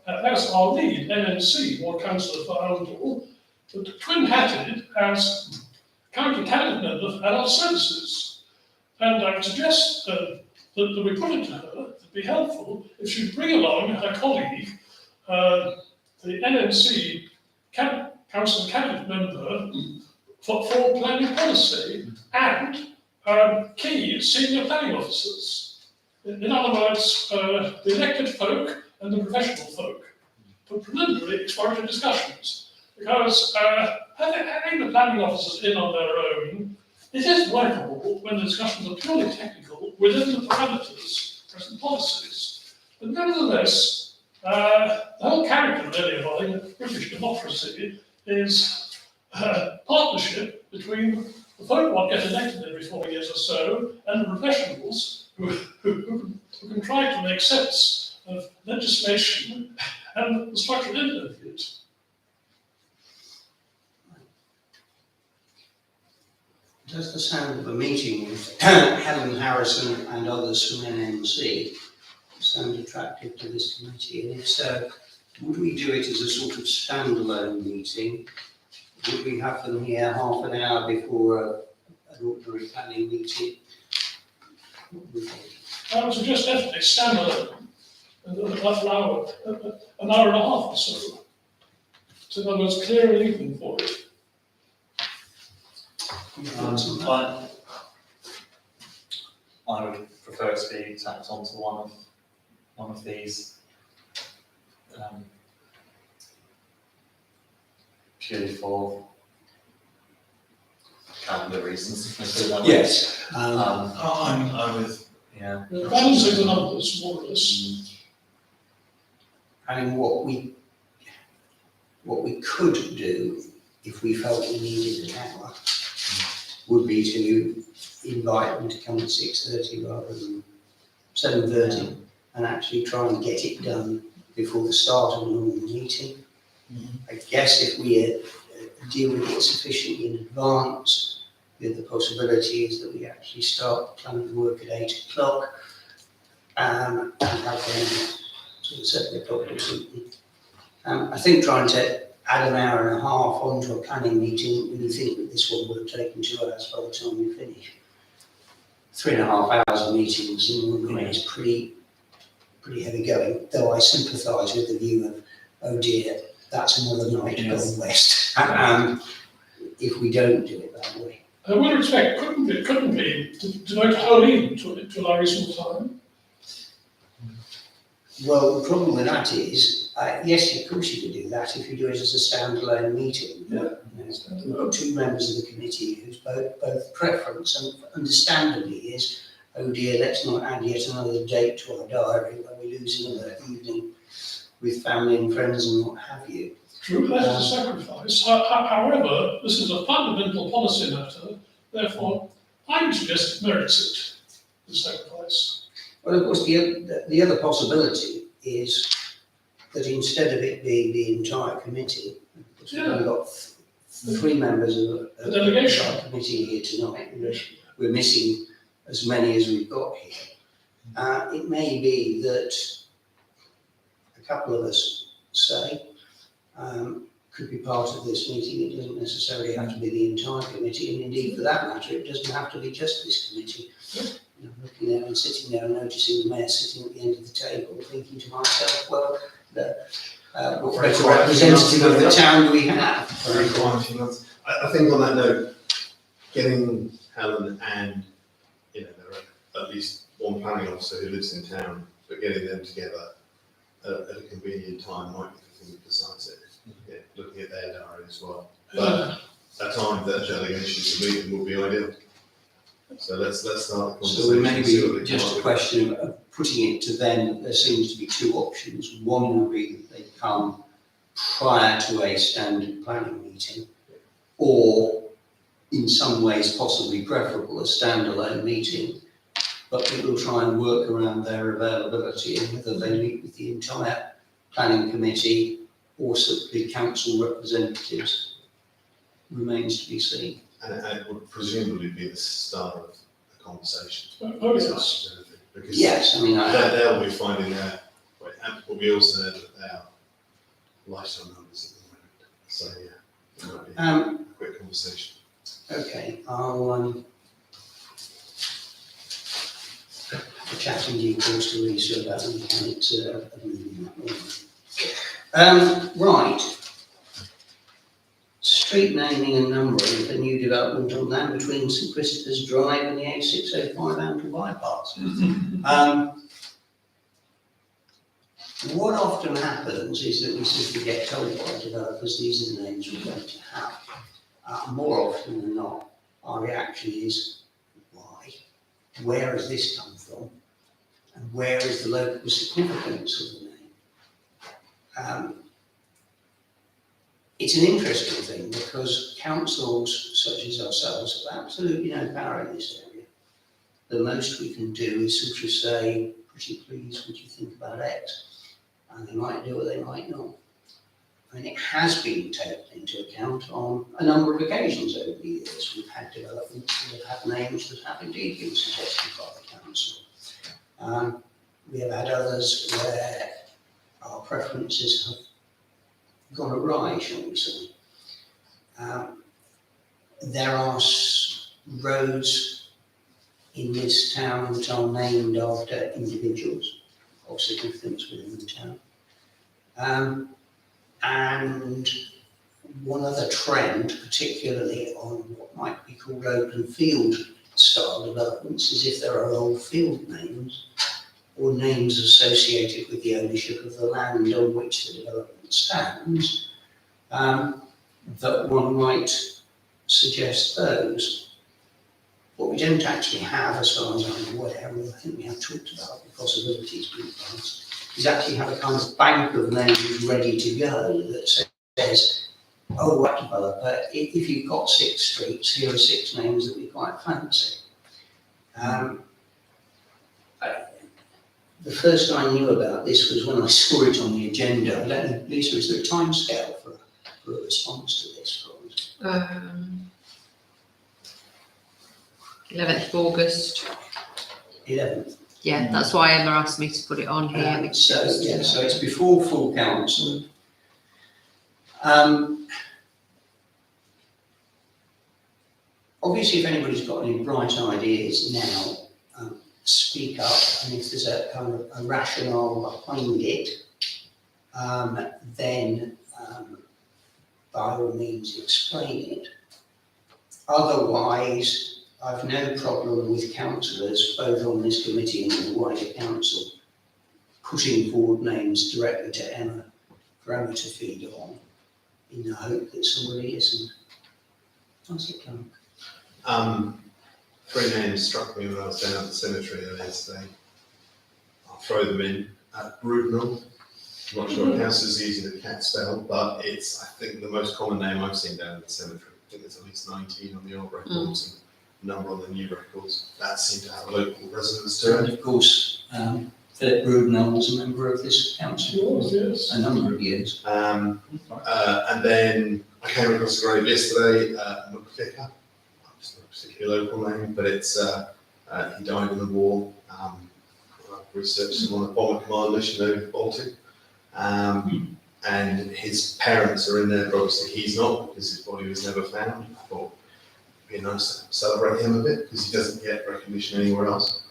lead NNC, or Councillor for Oundle, but twin-hatted as county cabinet member for adult services. And I would suggest that we put it to her, it'd be helpful if she'd bring along her colleague, the NNC council cabinet member for planning policy and key senior planning officers. In other words, the elected folk and the professional folk for preliminary exploratory discussions. Because having the planning officers in on their own, it is workable when the discussions are purely technical within the parameters of present policies. But nevertheless, the whole character really of British democracy is partnership between the folk what get elected every 4 years or so and the professionals who can try to make sense of legislation and the structure of it. Does the sound of a meeting with Helen Harrison and others from NMC sound attractive to this committee? And if so, would we do it as a sort of standalone meeting? Would we have them here half an hour before an ordinary planning meeting? What would we think? I would suggest definitely standalone, and like an hour and a half or so. So in other words, clear and even for it. I would prefer it to be tacked onto one of these. Purely for calendar reasons, let's put it that way. Yes. I'm with, Yeah. Balancing the numbers, more or less. And what we could do, if we felt we needed an hour, would be to invite them to come at 6:30 rather than 7:30, and actually try and get it done before the start of a normal meeting. I guess if we deal with it sufficiently in advance, the possibility is that we actually start planning work at 8 o'clock, and have them sort of 7 o'clock or something. I think trying to add an hour and a half onto a planning meeting, when you think that this one would have taken 2 hours by the time we finish. 3.5 hours of meetings in 1 minute is pretty heavy going, though I sympathise with the view of, oh dear, that's another night going west, if we don't do it that way. I would expect, couldn't be, to devote a whole evening to it, to allow reasonable time. Well, the problem with that is, yes, of course you could do that if you do it as a standalone meeting. Yeah. We've got 2 members of the committee whose both preference, and understandably, is, oh dear, let's not add yet another date to our diary when we lose another evening with family and friends and what have you. True, that is a sacrifice. However, this is a fundamental policy matter, therefore, I would suggest it merits it, the sacrifice. Well, of course, the other possibility is that instead of it being the entire committee, because we've only got 3 members of The delegation. our committee here tonight, and we're missing as many as we've got here. It may be that a couple of us, say, could be part of this meeting. It doesn't necessarily have to be the entire committee, and indeed, for that matter, it doesn't have to be just this committee. You know, looking there and sitting there and noticing the mayor sitting at the end of the table, thinking to myself, well, what better representative of the town do we have? Very quiet few months. I think on that note, getting Helen and, there are at least one planning officer who lives in town, but getting them together at a convenient time might be the thing that decides it. Yeah, looking at their diary as well. But a time that a delegation to meet them would be ideal. So let's start the conversation. So and see what maybe they just come a up question of putting it to them, there seems to be 2 options. One would be that they come prior to a standard planning meeting, or in some ways possibly preferable, a standalone meeting, but we will try and work around their availability, and whether they meet with the entire planning committee or simply council representatives remains to be seen. and it would presumably be the start of the conversation. Oh, as yes. much as anything, because Yes, I mean, they'll be finding their, but we also know that they are lifetime numbers at the moment. So yeah, it might be a quick conversation. okay, I'll have a chat in due course to Lisa about the mechanics of moving that one. Right. Street naming and numbering for new development on land between St Christopher's Drive and the A605 Ample bypass. What often happens is that we simply get told by developers these are the names we're going to have. More often than not, our reaction is, why? Where has this come from? And where is the local significance of the name? It's an interesting thing because councils such as ourselves have absolutely no power in this area. The most we can do is sort of say, pretty please, what do you think about X? And they might do or they might not. and it has been taken into account on a number of occasions over the years. We've had developments that have had names that have indeed been suggested by the council. We have had others where our preferences have gone awry, shall we say. There are roads in this town that are named after individuals of significance within the town. And one other trend, particularly on what might be called open field style developments, is if there are old field names or names associated with the ownership of the land on which the development stands, that one might suggest those. What we don't actually have, as far as I'm aware, and I think we have talked about the possibilities being passed, is actually have a kind of bank of names ready to go that says, oh, right, developer, if you've got 6 streets, here are 6 names that we quite fancy. The first I knew about this was when I saw it on the agenda. I don't know, Lisa, is there a timescale for a response to this? 11th of August. 11th. Yeah, that's why Emma asked me to put it on here. because So it's- it's before full council. Obviously, if anybody's got any bright ideas now, speak up, and if there's a kind of a rationale behind it, then by all means explain it. Otherwise, I've no problem with councillors, both on this committee and in the wider council, putting forward names directly to Emma for Emma to feed on, in the hope that somebody isn't. How's it going? 3 names struck me when I was down at the cemetery earlier today. I'll throw them in. Brudenell. I'm not sure how it's easy the cat spell, but it's, I think, the most common name I've seen down at the cemetery. I think there's at least 19 on the old records and a number on the new records. That seemed to have a local resonance to And it. of course, Philip Brudenell was a member of this council Yours, yes. for a number of years. And then I came across a grave yesterday, McVicker. It's not a particularly local name, but it's he died in the war. I've researched him on a bomber command mission over the Baltic. And his parents are in there, but obviously he's not, because his body was never found. I thought it'd be nice to celebrate him a bit, because he doesn't get recognition anywhere else.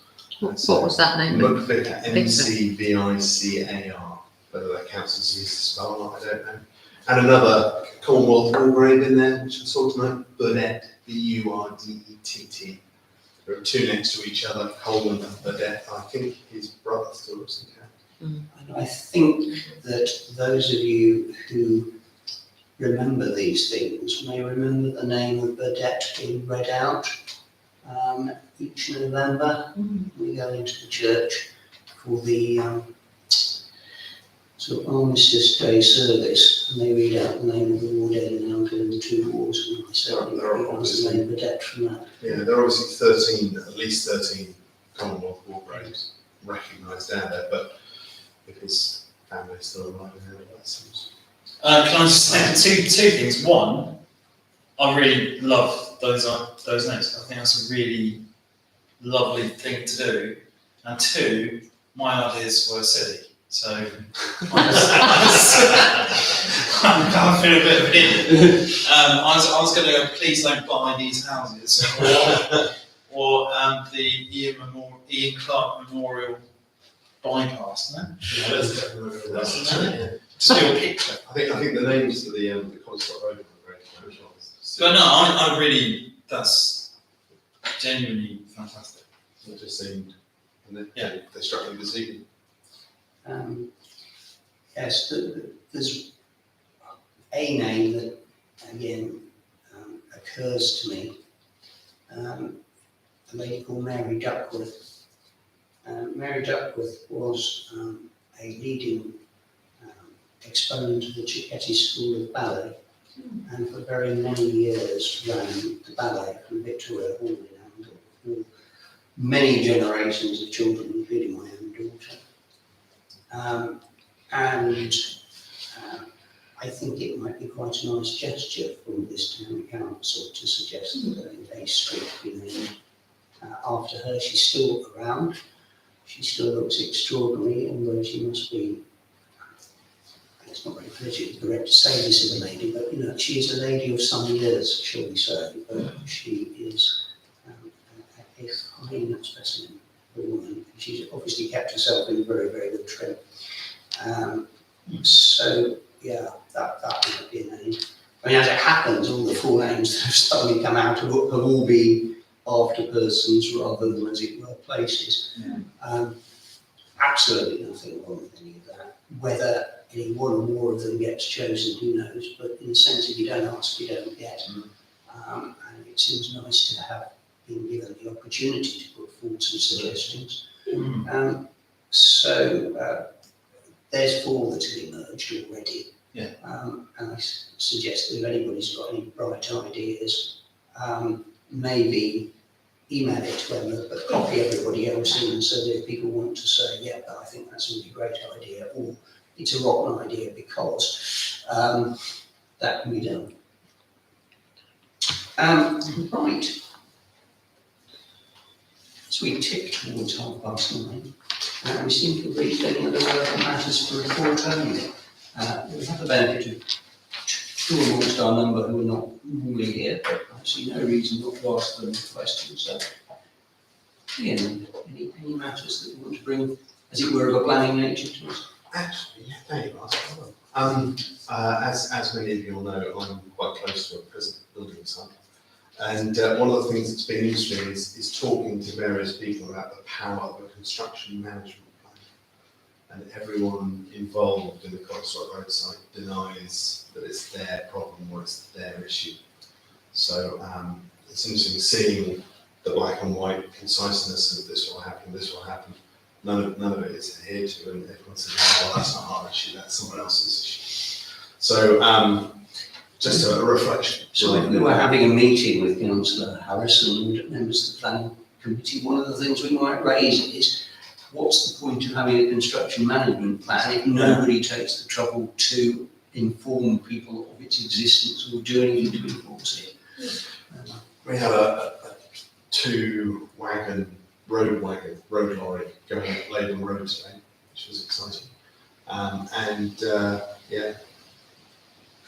What was that name? McVicar, McVicar. Whether that counts as easy to spell or not, I don't know. And another Commonwealth war grave in there, which I saw tonight, Burdett, Burdett. There are 2 next to each other, Coleman and Burdett. I think his brother still lives in town. And I think that those of you who remember these things may remember the name of Burdett being read out each November. We go into the church for the sort of Armistice Day service, and they read out the name of the war dead in Uncle in the 2 wars, and I certainly recognise the name Burdett from that. Yeah, there are obviously at least 13 Commonwealth war graves recognised down there, but if his family's still alive, that seems. Can I just say two things? One, I really love those names. I think that's a really lovely thing to do. And 2, my ideas were silly. So I'm feeling a bit of an idiot. I was going to go, please don't buy these houses, or the Ian Clark Memorial bypass. No? Yeah, that's Just do a picture. I think the names for the Constable Road are great. But no, I really, that's genuinely fantastic. It just seemed, and Yeah. they struck me this evening. Yes, there's a name that, again, occurs to me, a lady called Mary Duckworth. Mary Duckworth was a leading exponent of the Cicchetti School of Ballet, and for very many years ran the ballet from Victoria Hall in Arundel for many generations of children, including my own daughter. I I think it might be quite a nice gesture from this town council to suggest that a street be named after her. She's still around. She still looks extraordinary, although she must be, it's not very politically correct to say this of a lady, but you know, she is a lady of some years, shall we say, but she is a fine specimen of a woman. She's obviously kept herself in very, very good trim. So, yeah, that might be a name. I mean, as it happens, all the full names that have suddenly come out have all been after persons rather than, as it were, places. Yeah. Absolutely nothing wrong with any of that. Whether any one or more of them gets chosen, who knows? But in the sense, if you don't ask, you don't get. And it seems nice to have been given the opportunity to put forward some suggestions. So there's 4 that have emerged already. Yeah. And I suggest that if anybody's got any bright ideas, maybe email it to Emma, but copy everybody else in so that if people want to say, yeah, I think that's a really great idea, or it's a rotten idea because that can be done. Right. So we tick towards 9:30. We seem to have reached any other matters for report only. We have the benefit of 2 amongst our number who are not normally here, but I see no reason not to ask them questions. So, Ian, any matters that you want to bring, as it were, of a planning nature to us? Actually, yeah, there you are. As many of you will know, I'm quite close to a present building site. And one of the things that's been interesting is talking to various people about the power of a construction management plan. And everyone involved in the Cotswold Road site denies that it's their problem or it's their issue. So it's interesting seeing the black and white conciseness of this will happen, this will happen. None of it is adhered to, and everyone says, oh, well, that's not our issue, that's someone else's issue. So just a reflection. So when we were having a meeting with Councillor Harrison and members of the planning committee, one of the things we might raise is, what's the point of having a construction management plan if nobody takes the trouble to inform people of its existence or do anything to enforce it? We had a 2-wagon road lorry going up Leyden Road today, which was exciting. Yeah,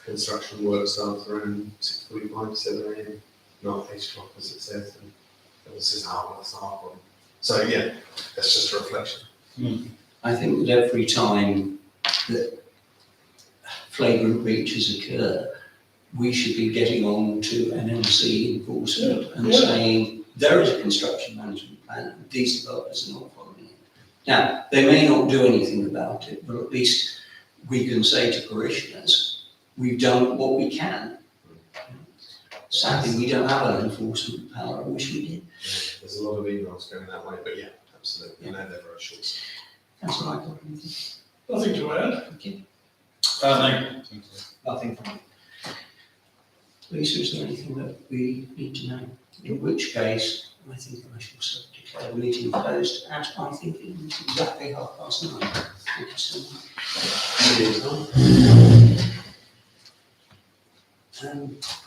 construction work starts around 6:45, 7 a.m, not 8 o'clock as it says, and everyone says, oh, well, that's our problem. So yeah, that's just a reflection. I think that every time that flagrant breaches occur, we should be getting on to NMC enforcement and saying, there is a construction management plan, and these developers are not following it. Now, they may not do anything about it, but at least we can say to parishioners, we've done what we can. Sadly, we don't have an enforcement power, I wish we did. Yeah, there's a lot of emails going that way, but yeah, absolutely. I know they're very short. That's what I got. Nothing to add. Okay. No. Nothing from me. Lisa, is there anything that we need to know? In which case, I think I shall declare the meeting closed at, I think it is exactly 9:30. Thank you so much.